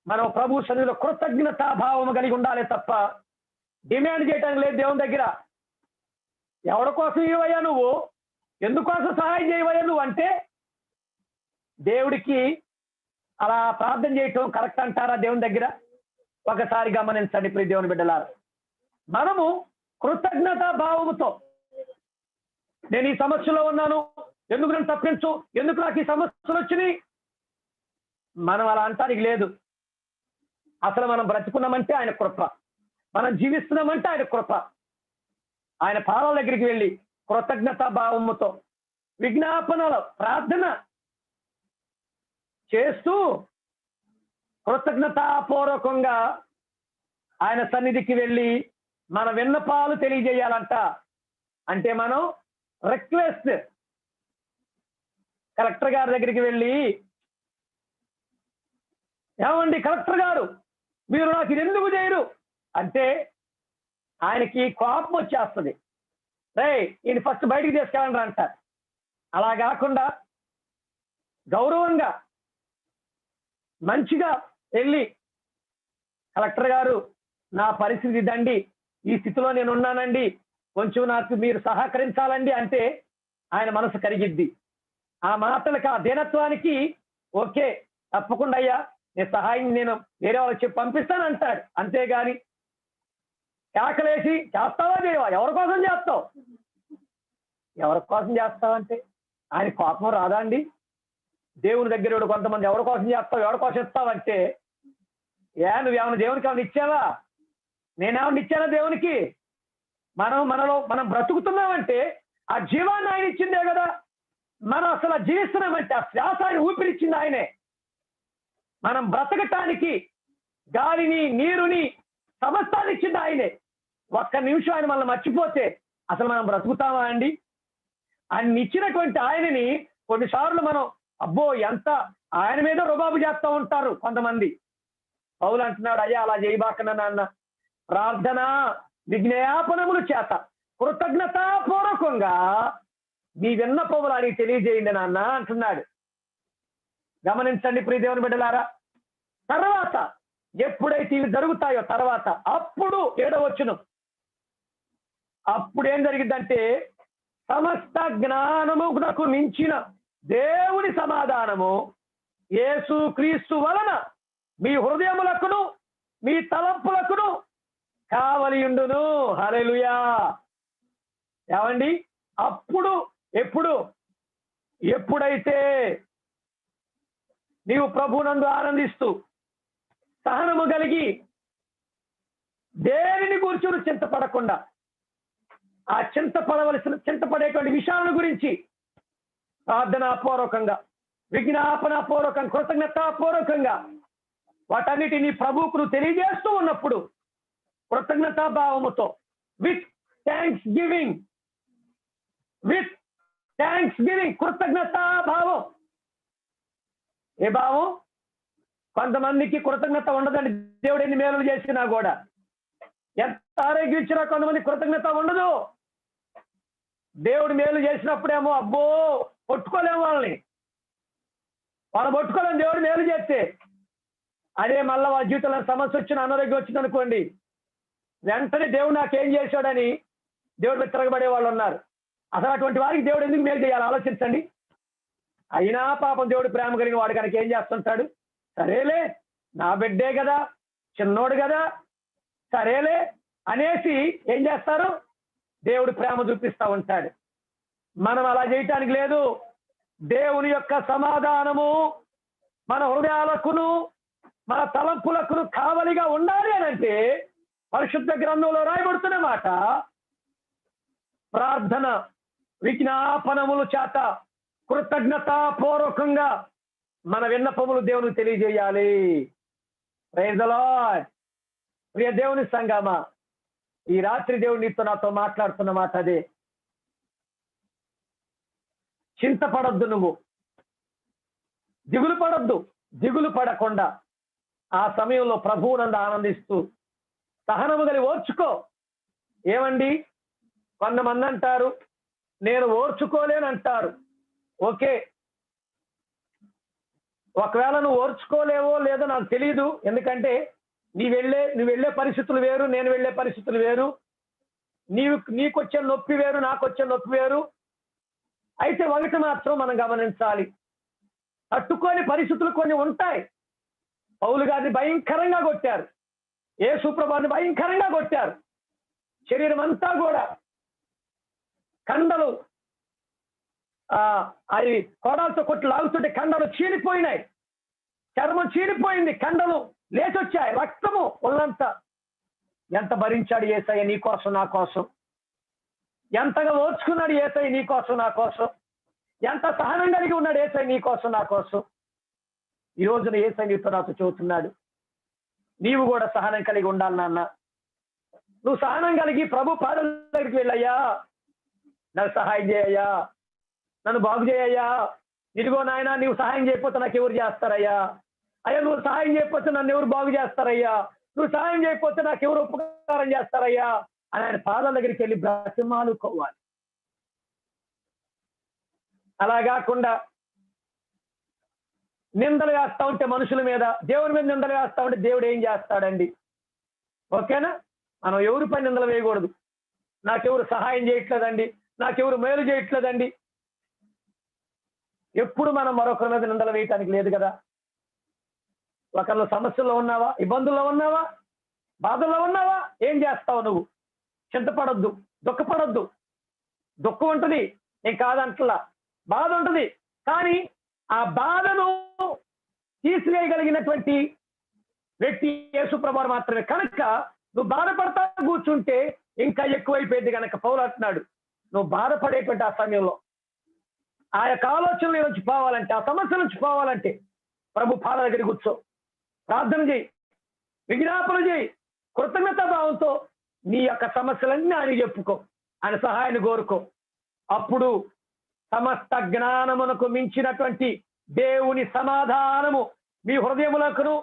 మనం ప్రభు సన్నిధిలో కృతజ్ఞతా భావము కలిగి ఉండాలి తప్ప డిమాండ్ చేయటానికి లేదు దేవుని దగ్గర. ఎవరి కోసం ఇవ్వయ్యా నువ్వు, ఎందుకోసం సహాయం చేయవయ్యా నువ్వు అంటే, దేవుడికి అలా ప్రార్థన చేయటం కరెక్ట్ అంటారా దేవుని దగ్గర? ఒకసారి గమనించండి ప్రియ దేవుని బిడ్డలారా, మనము కృతజ్ఞతా భావముతో, నేను ఈ సమస్యలో ఉన్నాను, ఎందుకు నన్ను తప్పించు, ఎందుకు నాకు ఈ సమస్యలు వచ్చినాయి, మనం అలా అంటానికి లేదు. అసలు మనం బ్రతుకున్నామంటే ఆయన కృప, మనం జీవిస్తున్నామంటే ఆయన కృప. ఆయన పాదాల దగ్గరికి వెళ్ళి కృతజ్ఞతా భావముతో విజ్ఞాపనలో ప్రార్థన చేస్తూ కృతజ్ఞతాపూర్వకంగా ఆయన సన్నిధికి వెళ్ళి మన విన్నపాలు తెలియజేయాలంట. అంటే మనం రిక్వెస్ట్, కలెక్టర్ గారి దగ్గరికి వెళ్ళి ఏమండి కలెక్టర్ గారు, మీరు నాకు ఇది ఎందుకు చేయరు అంటే ఆయనకి కోపం వచ్చేస్తుంది. రే ఈయన ఫస్ట్ బయటికి తీసుకెళ్ళండి అంటారు. అలా కాకుండా గౌరవంగా మంచిగా వెళ్ళి, కలెక్టర్ గారు నా పరిస్థితి ఇదండి, ఈ స్థితిలో నేను ఉన్నానండి, కొంచెం నాకు మీరు సహకరించాలండి అంటే ఆయన మనసు కరిగిద్ది. ఆ మాటలకు, ఆ దీనత్వానికి ఓకే తప్పకుండా అయ్యా నేను సహాయం నేను వేరే వాళ్ళకి చెప్పి పంపిస్తాను అంటాడు. అంతేగాని కేకలేసి చేస్తావా దేవా, ఎవరి కోసం చేస్తావు, ఎవరి కోసం చేస్తావంటే ఆయన కోపం రాదా అండి? దేవుని దగ్గర కొంతమంది ఎవరి కోసం చేస్తావు, ఎవరి కోసం ఇస్తావంటే, నువ్వేమన్నా దేవునికి ఏమైనా ఇచ్చావా, నేనేమన్నా ఇచ్చానా దేవునికి? మనం బ్రతుకుతున్నామంటే ఆ జీవాన్ని ఆయన ఇచ్చిందే కదా. మనం అసలు జీవిస్తున్నామంటే ఆ శ్వాస ఆయన ఊపిరిచ్చింది ఆయనే. మనం బ్రతకటానికి గాలిని, నీరుని, సమస్తాన్ని ఇచ్చింది ఆయనే. ఒక్క నిమిషం ఆయన మనల్ని మర్చిపోతే అసలు మనం బ్రతుకుతామా అండి? ఆయన ఇచ్చినటువంటి ఆయనని కొన్నిసార్లు మనం అబ్బో ఎంత ఆయన మీద రుబాబు చేస్తూ ఉంటారు కొంతమంది. పౌలు అంటున్నాడు, అయ్యా అలా చేయబాకన్నా నాన్న, ప్రార్థన విజ్ఞాపనముల చేత కృతజ్ఞతాపూర్వకంగా మీ విన్నపములు అని తెలియజేయండి నాన్న అంటున్నాడు. గమనించండి ప్రియ దేవుని బిడ్డలారా. తర్వాత ఎప్పుడైతే ఇవి జరుగుతాయో తర్వాత అప్పుడు 7వ వచనం, అప్పుడు ఏం జరిగిందంటే సమస్త జ్ఞానమునకు మించిన దేవుని సమాధానము యేసు క్రీస్తు వలన మీ హృదయములకును మీ తలంపులకును కావలియుండును. హల్లెలూయా. ఏమండి అప్పుడు ఎప్పుడైతే నీవు ప్రభునందు ఆనందిస్తూ సహనము కలిగి దేనిని గురించి చింతపడకుండా, ఆ చింతపడేటువంటి విషయాల గురించి ప్రార్థనాపూర్వకంగా, విజ్ఞాపనాపూర్వకంగా, కృతజ్ఞతాపూర్వకంగా వాటన్నిటినీ ప్రభువుకు తెలియజేస్తూ ఉన్నప్పుడు కృతజ్ఞతాభావముతో విత్ థ్యాంక్స్ గివింగ్, కృతజ్ఞతాభావం. ఏ భావం? కొంతమందికి కృతజ్ఞత ఉండదండి. దేవుడు ఎన్ని మేలు చేసినా కూడా, ఎంత ఆరోగ్యం ఇచ్చినా కొంతమంది కృతజ్ఞత ఉండదు. దేవుడు మేలు చేసినప్పుడేమో అబ్బో పట్టుకోలేము వాళ్ళని పట్టుకోలేము. దేవుడు మేలు చేస్తే అదే మళ్ళా వాళ్ళ జీవితంలో సమస్య వచ్చిన, అనారోగ్యం వచ్చింది అనుకోండి, వెంటనే దేవుడు నాకేం చేశాడని దేవుడు తిరగబడే వాళ్ళు ఉన్నారు. అసలు అటువంటి వారికి దేవుడు ఎందుకు మేలు చేయాలి ఆలోచించండి. అయినా పాపం దేవుడు ప్రేమ కలిగిన వాడు కనుక ఏం చేస్తుంటాడు, సరేలే నా బిడ్డే కదా, చిన్నోడు కదా, సరేలే అనేసి ఏం చేస్తారు, దేవుడు ప్రేమ చూపిస్తూ ఉంటాడు. మనం అలా చేయటానికి లేదు. దేవుని యొక్క సమాధానము మన హృదయాలకును మన తలంపులకును కావలిగా ఉండాలి అని అంటే పరిశుద్ధ గ్రంథంలో రాయబడుతున్న మాట, ప్రార్థన విజ్ఞాపనముల చేత కృతజ్ఞతాపూర్వకంగా మన విన్నపములు దేవునికి తెలియజేయాలి. Praise the lord. ప్రియ దేవుని సంగమా, ఈ రాత్రి దేవుడు నీతో నాతో మాట్లాడుతున్న మాట అదే. చింతపడొద్దు, నువ్వు దిగులు పడొద్దు. దిగులు పడకుండా ఆ సమయంలో ప్రభువునందు ఆనందిస్తూ సహనము కలిగి ఓర్చుకో. ఏమండి కొంతమంది అంటారు నేను ఓర్చుకోలేనంటారు. ఓకే, ఒకవేళ నువ్వు ఓర్చుకోలేవో లేదో నాకు తెలియదు. ఎందుకంటే నువ్వు వెళ్ళే పరిస్థితులు వేరు, నేను వెళ్ళే పరిస్థితులు వేరు. నీకొచ్చే నొప్పి వేరు, నాకు వచ్చే నొప్పి వేరు. అయితే ఒకటి మాత్రం మనం గమనించాలి, తట్టుకోని పరిస్థితులు కొన్ని ఉంటాయి. పౌలు గారిని భయంకరంగా కొట్టారు, యేసు ప్రభువుని భయంకరంగా కొట్టారు. శరీరం అంతా కూడా కండలు అది కోడాలతో కొట్టి లాగుతుంటే కండలు చీలిపోయినాయి, చర్మం చీలిపోయింది, కండలు లేచొచ్చాయి, రక్తము ఒళ్ళంతా. ఎంత భరించాడు యేసయ్య నీ కోసం నా కోసం, ఎంతగా ఓర్చుకున్నాడు యేసయ్య నీ కోసం నా కోసం, ఎంత సహనం కలిగి ఉన్నాడు యేసయ్య నీ కోసం నా కోసం. ఈ రోజున యేసయ్య నీతో నాతో చెబుతున్నాడు, నీవు కూడా సహనం కలిగి ఉండాలి నాన్న. నువ్వు సహనం కలిగి ప్రభు పాదాల దగ్గరికి వెళ్ళయ్యా, నాకు సహాయం చేయయ్యా, నన్ను బాగు చేయయ్యా, ఇదిగో నాయన నీవు సహాయం చేయకపోతే నాకు ఎవరు చేస్తారయ్యా, అయ్యా నువ్వు సహాయం చేయకపోతే నన్ను ఎవరు బాగు చేస్తారయ్యా, నువ్వు సహాయం చేయకపోతే నాకు ఎవరు ఉపకారం చేస్తారయ్యా అని ఆయన పాదాల దగ్గరికి వెళ్ళి బ్రతిమాలుకోవాలి. అలా కాకుండా నిందలు వేస్తా ఉంటే మనుషుల మీద, దేవుని మీద నిందలు వేస్తా ఉంటే దేవుడు ఏం చేస్తాడండి? ఓకేనా? మనం ఎవరిపై నిందలు వేయకూడదు. నాకెవరు సహాయం చేయట్లేదండి, నాకెవరు మేలు చేయట్లేదండి. ఎప్పుడు మనం మరొకరి మీద నిందలు వేయటానికి లేదు కదా. ఒకళ్ళు సమస్యల్లో ఉన్నావా, ఇబ్బందుల్లో ఉన్నావా, బాధల్లో ఉన్నావా, ఏం చేస్తావు నువ్వు? చింతపడొద్దు, దుఃఖపడొద్దు. దుఃఖం ఉంటుంది, ఏం కాదంటలా, బాధ ఉంటుంది. కానీ ఆ బాధను తీసివేయగలిగినటువంటి వ్యక్తి యేసుప్రభువు మాత్రమే. కనుక నువ్వు బాధపడతా కూర్చుంటే ఇంకా ఎక్కువైపోయింది. కనుక పౌలు అంటున్నాడు, నువ్వు బాధపడేటువంటి ఆ సమయంలో ఆ యొక్క ఆలోచనల నుంచి పోవాలంటే, ఆ సమస్య నుంచి పోవాలంటే ప్రభు పాదాల దగ్గర కూర్చో, ప్రార్థన చేయి, విజ్ఞాపన చేయి, కృతజ్ఞతా భావంతో నీ యొక్క సమస్యలన్నీ ఆయన చెప్పుకో, ఆయన సహాయాన్ని కోరుకో. అప్పుడు సమస్త జ్ఞానమునకు మించినటువంటి దేవుని సమాధానము మీ హృదయములకును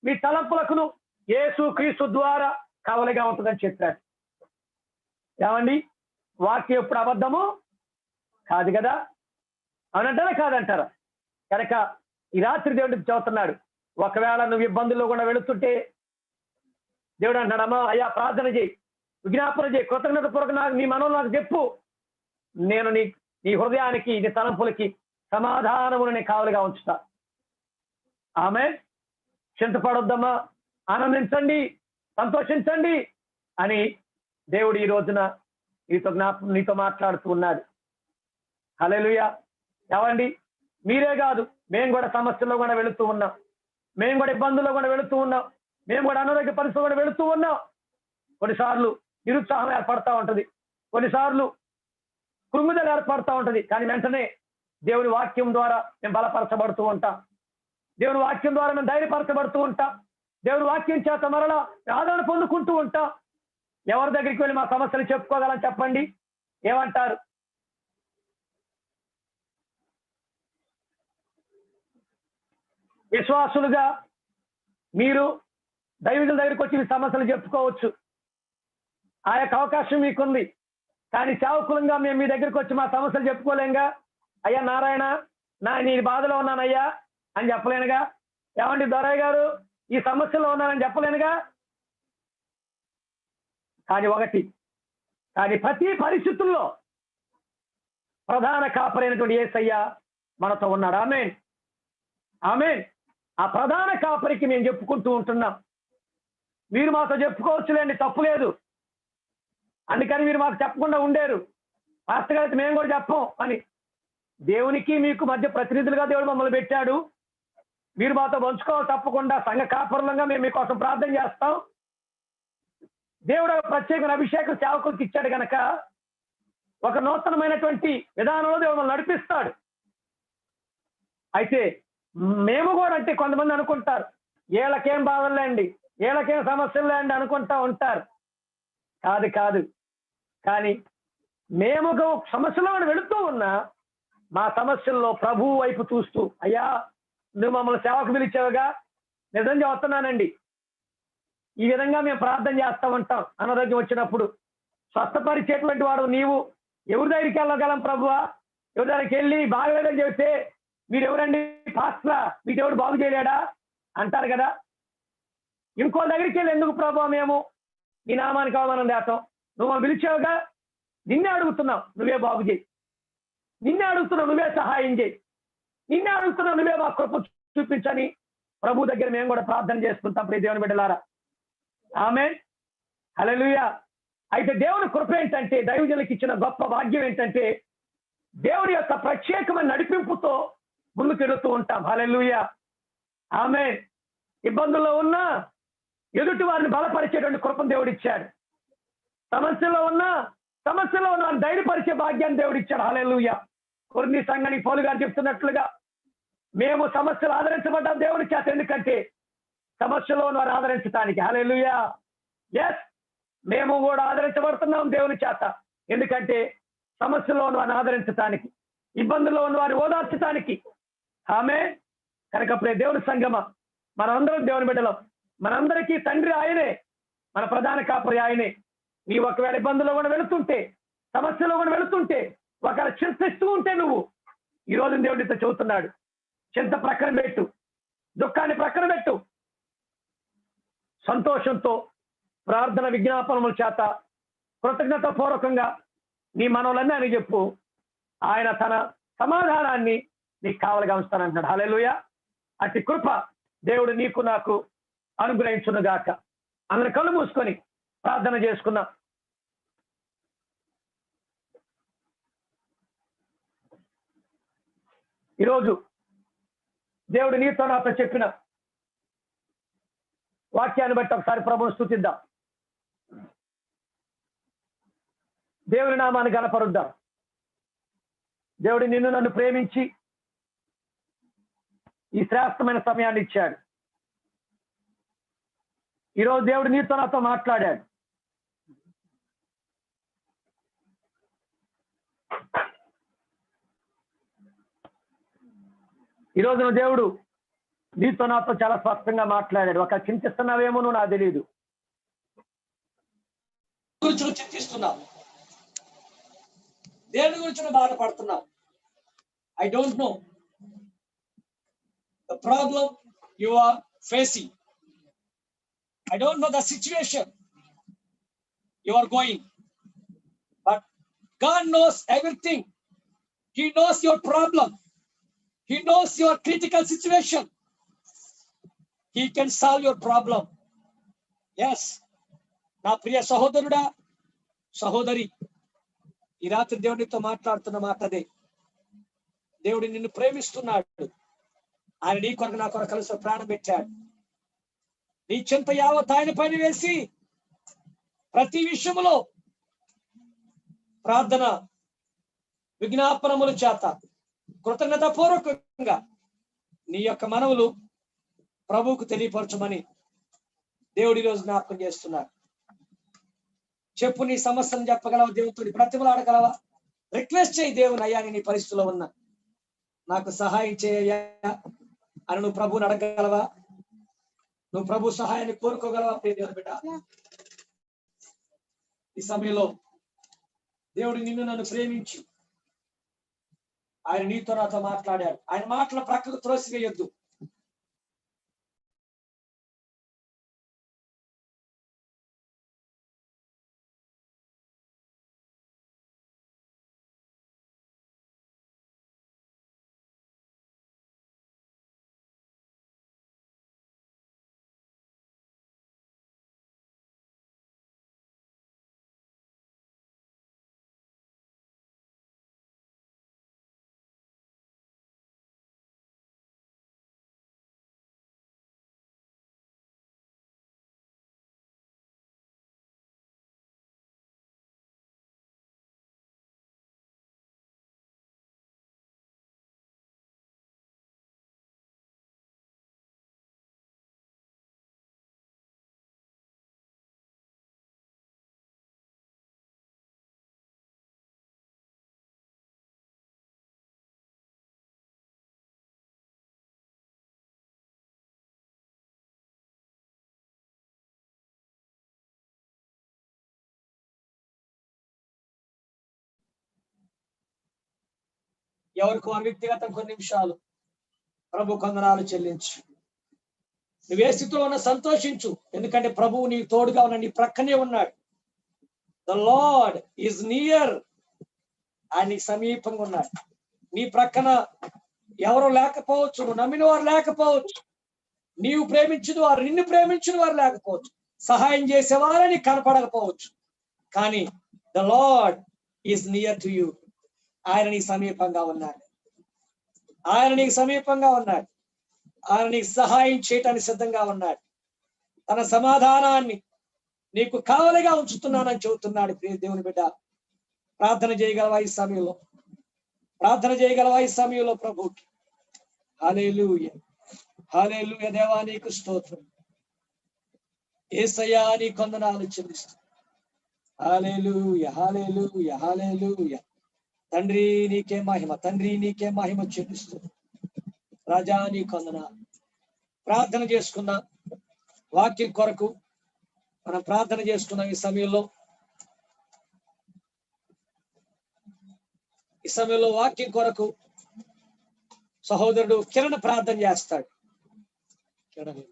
మీ తలంపులకును యేసు క్రీస్తు ద్వారా కవలిగా ఉంటుందని చెప్పారు. ఏమండి, వాక్యం ఎప్పుడు అబద్ధము కాదు కదా? అవునంటారా కాదంటారా? కనుక ఈ రాత్రి దేవుడికి చెబుతున్నాడు, ఒకవేళ నువ్వు ఇబ్బందుల్లో కూడా వెళుతుంటే దేవుడు అంటాడు, అమ్మా అయ్యా ప్రార్థన చేయి, విజ్ఞాపన చేయి, కృతజ్ఞత పూర్వక నీ మనలో నాకు చెప్పు, నేను నీ హృదయానికి నీ తలంపులకి సమాధానమును నేను కావలిగా ఉంచుతా. ఆమె చింతపడొద్దమ్మా, ఆనందించండి, సంతోషించండి అని దేవుడు ఈ రోజున నీతో మాట్లాడుతూ ఉన్నాడు. హల్లెలూయా. ఏవండి, మీరే కాదు, మేము కూడా సమస్యల్లో కూడా వెళుతూ ఉన్నాం, మేము కూడా ఇబ్బందుల్లో కూడా వెళుతూ ఉన్నాం, మేము కూడా అనారోగ్య పరిస్థితుల్లో కూడా వెళుతూ ఉన్నాం. కొన్నిసార్లు నిరుత్సాహం ఏర్పడతా ఉంటుంది, కొన్నిసార్లు కృంగుదల ఏర్పడతా ఉంటుంది. కానీ వెంటనే దేవుని వాక్యం ద్వారా మేము బలపరచబడుతూ ఉంటాం, దేవుని వాక్యం ద్వారా మేము ధైర్యపరచబడుతూ ఉంటాం, దేవుని వాక్యం చేత మరలా ఆదరణ పొందుకుంటూ ఉంటాం. ఎవరి దగ్గరికి వెళ్ళి మా సమస్యలు చెప్పుకోగలం చెప్పండి? ఏమంటారు? విశ్వాసులుగా మీరు దైవికుల దగ్గరికి వచ్చి మీ సమస్యలు చెప్పుకోవచ్చు, ఆ యొక్క అవకాశం మీకుంది. కానీ సేవకులంగా మేము మీ దగ్గరికి వచ్చి మా సమస్యలు చెప్పుకోలేంగా. అయ్యా నారాయణ, నీ బాధలో ఉన్నానయ్యా అని చెప్పలేనుగా. ఏమండి దొరయ్య గారు, ఈ సమస్యలో ఉన్నానని చెప్పలేనుగా. కానీ ప్రతి పరిస్థితుల్లో ప్రధాన కాపరైనటువంటి యేసయ్య మనతో ఉన్నాడు. ఆమేన్, ఆమేన్. ఆ ప్రధాన కాపరికి మేము చెప్పుకుంటూ ఉంటున్నాం. మీరు మాతో చెప్పుకోవచ్చులేండి, తప్పు లేదు. అందుకని మీరు మాకు చెప్పకుండా ఉండేరు, పాస్టర్ గారికి మేము కూడా చెప్పం అని. దేవునికి మీకు మధ్య ప్రతినిధులుగా దేవుడు మమ్మల్ని పెట్టాడు. మీరు మాతో పంచుకోవాలి తప్పకుండా. సంఘ కాపరులంగా మేము మీకోసం ప్రార్థన చేస్తాం. దేవుడు ప్రత్యేకమైన అభిషేకం సేవకులకు ఇచ్చాడు కనుక ఒక నూతనమైనటువంటి విధానంలో దేవుడు నడిపిస్తాడు. అయితే మేము కూడా, అంటే కొంతమంది అనుకుంటారు, వీళ్ళకేం బాధలేండి, వీళ్ళకేం సమస్యలేండి అనుకుంటా ఉంటారు. కాదు. కానీ మేము సమస్యలో వెళుతూ ఉన్నా మా సమస్యల్లో ప్రభువు వైపు చూస్తూ, అయ్యా నువ్వు మమ్మల్ని సేవకు పిలిచావుగా, నిజం చెప్తున్నానండి, ఈ విధంగా మేము ప్రార్థన చేస్తూ ఉంటాం. అనారోగ్యం వచ్చినప్పుడు స్వస్థపరిచేటువంటి వాడు నీవు, ఎవరి దగ్గరికి వెళ్ళగలం ప్రభువా? ఎవరి దగ్గరికి వెళ్ళి బాగలేదని చెబితే మీరు ఎవరండి పాస్టరా, మీకు ఎవరు బాగు చేయలేడా అంటారు కదా. ఇంకో దగ్గరికి వెళ్ళి ఎందుకు ప్రభువా మేము నీ నామానికి అవమానం చేస్తాం? నువ్వు మనం పిలిచావుగా, నిన్నే అడుగుతున్నావు, నువ్వే బాగు చేయి, నిన్నే అడుగుతున్నావు, నువ్వే సహాయం చేయి, నిన్నే అడుగుతున్నావు, నువ్వే మా కృప చూపించని ప్రభు దగ్గర మేము కూడా ప్రార్థన చేసుకుంటాం. ప్రియ దేవుని బిడ్డలారా, ఆమేన్, హల్లెలూయా. అయితే దేవుని కృప ఏంటంటే, దైవజనులకు ఇచ్చిన గొప్ప భాగ్యం ఏంటంటే, దేవుని యొక్క ప్రత్యేకమైన నడిపింపుతో ముందుకెడుతూ ఉంటాం. హల్లెలూయా, ఆమేన్. ఇబ్బందుల్లో ఉన్నా ఎదుటి వారిని బలపరిచేటువంటి కృపను దేవుడు ఇచ్చాడు. సమస్యలో ఉన్న వారిని ధైర్యపరిచే భాగ్యాన్ని దేవుడు ఇచ్చాడు. హల్లెలూయా. కొరింథీ సంఘానికి పౌలు గారు చెప్తున్నట్లుగా మేము సమస్యలు ఆదరించబడ్డాం దేవుని చేత. ఎందుకంటే సమస్యలో వారు ఆదరించడానికి. హల్లెలూయా. ఎస్, మేము కూడా ఆదరించబడుతున్నాం దేవుని చేత. ఎందుకంటే సమస్యలో వారిని ఆదరించడానికి, ఇబ్బందుల్లో ఉన్న వారిని ఓదార్చడానికి. ఆమె కనుక దేవుని సంగమ, మనందరం దేవుని బిడ్డలం. మనందరికీ తండ్రి ఆయనే, మన ప్రధాన కాపరి ఆయనే. నీ ఒకవేళ ఇబ్బందుల్లో కూడా వెళుతుంటే, సమస్యలో కూడా వెళుతుంటే, ఒకవేళ చింతిస్తూ ఉంటే నువ్వు ఈ రోజు దేవుడితో చెబుతున్నాడు, చింత ప్రక్కన పెట్టు, దుఃఖాన్ని ప్రక్కన పెట్టు, సంతోషంతో ప్రార్థన విజ్ఞాపనముల చేత కృతజ్ఞత పూర్వకంగా నీ మనవులన్నీ అని చెప్పు. ఆయన తన సమాధానాన్ని నీకు కావలిగా ఉంచుతానంటున్నాడు. హల్లెలూయా. అట్టి కృప దేవుడు నీకు నాకు అనుగ్రహించునుగాక. అందరి కళ్ళు మూసుకొని ప్రార్థన చేసుకుందాం. ఈరోజు దేవుడు నీతో నాతో చెప్పిన వాక్యాన్ని బట్టి ఒకసారి ప్రభువును స్తుతిద్దాం. దేవుని నామాన్ని గణపరుద్దాం. దేవుడు నిన్ను నన్ను ప్రేమించి ఈ శ్రేష్టమైన సమయాన్ని ఇచ్చాడు. ఈరోజు దేవుడు నీతో నాతో మాట్లాడాడు. ఈరోజు దేవుడు నీతో నాతో చాలా స్పష్టంగా మాట్లాడాడు. ఒక చింతిస్తున్నావేమో నువ్వు నాకు తెలియదు, గురించి నువ్వు చింతిస్తున్నావు, దేని గురించి నువ్వు బాధపడుతున్నావు. I don't know the problem you are facing. I don't know the situation you are going, but God knows everything. He knows your problem. He knows your critical situation. He can solve your problem. Yes. నా ప్రియ సహోదరుడా, సహోదరి, ఈ రాత్రి దేవుడితో మాట్లాడుతున్న మాట అదే. దేవుడు నిన్ను ప్రేమిస్తున్నాడు. ఆయన నీ కొరకు నా కొరకు కలిసి ప్రాణం పెట్టాడు. నీ చింత యావత్ ఆయన పైన వేసి ప్రతి విషయంలో ప్రార్థన విజ్ఞాపనముల చేత కృతజ్ఞత పూర్వకంగా నీ యొక్క మనవులు ప్రభువుకు తెలియపరచమని దేవుడి రోజు జ్ఞాపకం చేస్తున్నాడు. చెప్పు, నీ సమస్యను చెప్పగలవా? దేవుడితో బ్రతిమలాడగలవా? రిక్వెస్ట్ చేయి, దేవుని అయ్యా నీ పరిస్థితిలో ఉన్నా నాకు సహాయం చేయయ్యా అని నువ్వు ప్రభువుని అడగగలవా? నువ్వు ప్రభు సహాయాన్ని కోరుకోగలవా? దేవుని బిడ్డ, ఈ సమయంలో దేవుడు నిన్ను నన్ను ప్రేమించి ఆయన నీతో నాతో మాట్లాడాడు. ఆయన మాటల ప్రక్కకు త్రోసివేయొద్దు. ఎవరికి వారి వ్యక్తిగతం కొన్ని నిమిషాలు ప్రభు కొందనాలు చెల్లించు. నువ్వే స్థితిలో ఉన్న సంతోషించు, ఎందుకంటే ప్రభువు నీ తోడుగా ఉన్న నీ ప్రక్కనే ఉన్నాడు. The lord is near. ఆయన నీకు సమీపంగా ఉన్నాడు. నీ ప్రక్కన ఎవరు లేకపోవచ్చు, నువ్వు నమ్మిన వారు లేకపోవచ్చు, నీవు ప్రేమించిన వారు, నిన్ను ప్రేమించిన వారు లేకపోవచ్చు, సహాయం చేసేవారు నీకు కనపడకపోవచ్చు, కానీ the lord is near to you. ఆయన నీకు సమీపంగా ఉన్నాడు. ఆయన నీకు సమీపంగా ఉన్నాడు. ఆయన నీకు సహాయం చేయటానికి సిద్ధంగా ఉన్నాడు. తన సమాధానాన్ని నీకు కావలిగా ఉంచుతున్నానని చెబుతున్నాడు. ప్రియ దేవుని బిడ్డ, ప్రార్థన చేయగలవా ఈ సమయంలో? ప్రార్థన చేయగలవా ఈ సమయంలో ప్రభుకి? హల్లెలూయా, హల్లెలూయా. దేవా నీకు స్తోత్రం. యేసయ్యా నీ వందనాలు చెల్లిస్తూ. హల్లెలూయా, హల్లెలూయా, హల్లెలూయా. తండ్రి నీకే మహిమ, తండ్రి నీకే మహిమ చెల్లిస్తూ. రాజా నీ వందనాలు. ప్రార్థన చేసుకుందాం. వాక్యం కొరకు మనం ప్రార్థన చేసుకుందాం. ఈ సమయంలో వాక్యం కొరకు సహోదరుడు కిరణ్ ప్రార్థన చేస్తాడు. కిరణ్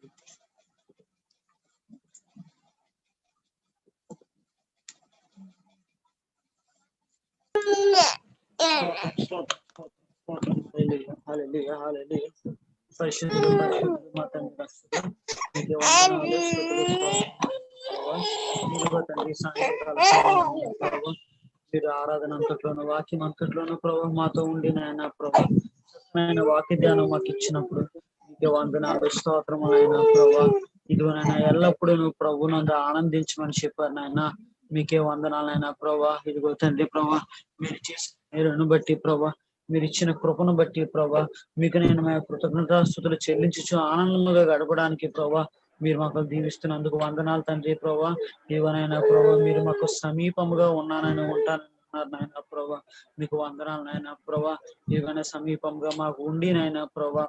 మీరు ఆరాధన అంతట్లోను వాక్యం అంతట్లోను ప్రభావ మాతో ఉండి నాయన ప్రభావ వాక్య ధ్యానం మాకు ఇచ్చినప్పుడు నీకే వందనాలు స్తోత్రము నాయన ప్రభావ. ఇదిగోనైనా ఎల్లప్పుడూ నువ్వు ప్రభునందు ఆనందించమని చెప్పారు నాయన. మీకే వందనాలైనా ప్రభా. ఇదిగో తండ్రి ప్రభా, మీరు చేసిన మేలును బట్టి ప్రభా, మీరు ఇచ్చిన కృపను బట్టి ప్రభా, మీకు నేను మా కృతజ్ఞతాస్తుతులు చెల్లించు ఆనందముగా గడపడానికి ప్రభా మీరు మాకు దీవిస్తున్నందుకు వందనాలు తండ్రి ప్రభా. ఇవనైనా ప్రభా, మీరు మాకు సమీపముగా ఉన్నానని ఉంటానన్నారు నాయన ప్రభా. మీకు వందనాలు నాయన ప్రభా. ఇవైనా సమీపంగా మాకు ఉండి నాయన ప్రభా,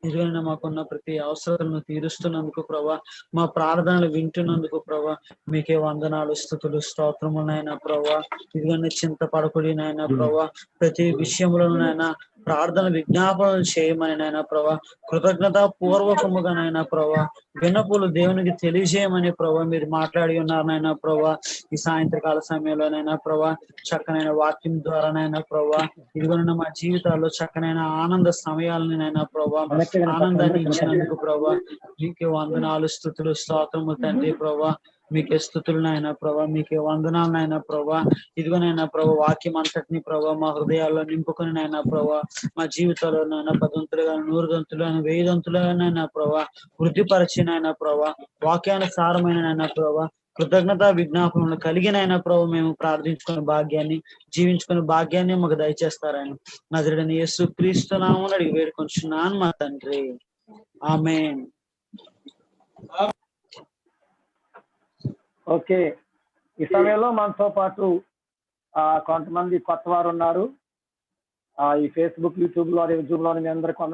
ఇదిగైనా మాకున్న ప్రతి అవసరాలను తీరుస్తున్నందుకు ప్రభా, మా ప్రార్థనలు వింటున్నందుకు ప్రభా మీకే వందనాలు స్తుతులు స్తోత్రములైనా ప్రభా. ఇదిగైనా చింతపడకుడి నాయన ప్రభా, ప్రతి విషయంలోనైనా ప్రార్థన విజ్ఞాపనలు చేయమని నాయన ప్రభా, కృతజ్ఞత పూర్వకముగా నాయన ప్రభా విన్నపులు దేవునికి తెలియజేయమని ప్రభా మీరు మాట్లాడి ఉన్నారు నాయన ప్రభా. ఈ సాయంత్రకాల సమయంలోనైనా ప్రభా చక్కనైన వాక్యం ద్వారానైనా ప్రభా ఇదిగోనైనా మా జీవితాల్లో చక్కనైన ఆనంద సమయాలని నైనా ప్రభా ఆనందాన్ని ఇచ్చినందుకు ప్రభా మీకే వందనాలు స్తుతులు స్తోత్రము తండ్రి ప్రభా. మీకే స్తుతులు నాయన ప్రభా, మీకే వందనాలు నాయన ప్రభా. ఇదిగోనైనా ప్రభా వాక్యం అంతటిని ప్రభా మా హృదయాల్లో నింపుకొని నాయన ప్రభా మా జీవితంలో నాయన 10 దంతులుగా 100 దంతులుగా 1000 దంతులుగానైనా ప్రభా వృద్ధిపరిచినైనా ప్రభా వాక్యానుసారమైన నాయన ప్రభా కృతజ్ఞత విజ్ఞాపనలు కలిగినైనా ప్రభు మేము ప్రార్థించుకునే భాగ్యాన్ని జీవించుకునే భాగ్యాన్ని మాకు దయచేస్తారని నజరుడైన యేసు క్రీస్తు నామమున అడిగి వేడుకొంచున్నాను మా తండ్రి. ఆమేన్. ఓకే, ఈ సమయంలో మనతో పాటు కొంతమంది కొత్త వారు ఉన్నారు. ఈ ఫేస్బుక్, యూట్యూబ్ లో, మీ అందరికీ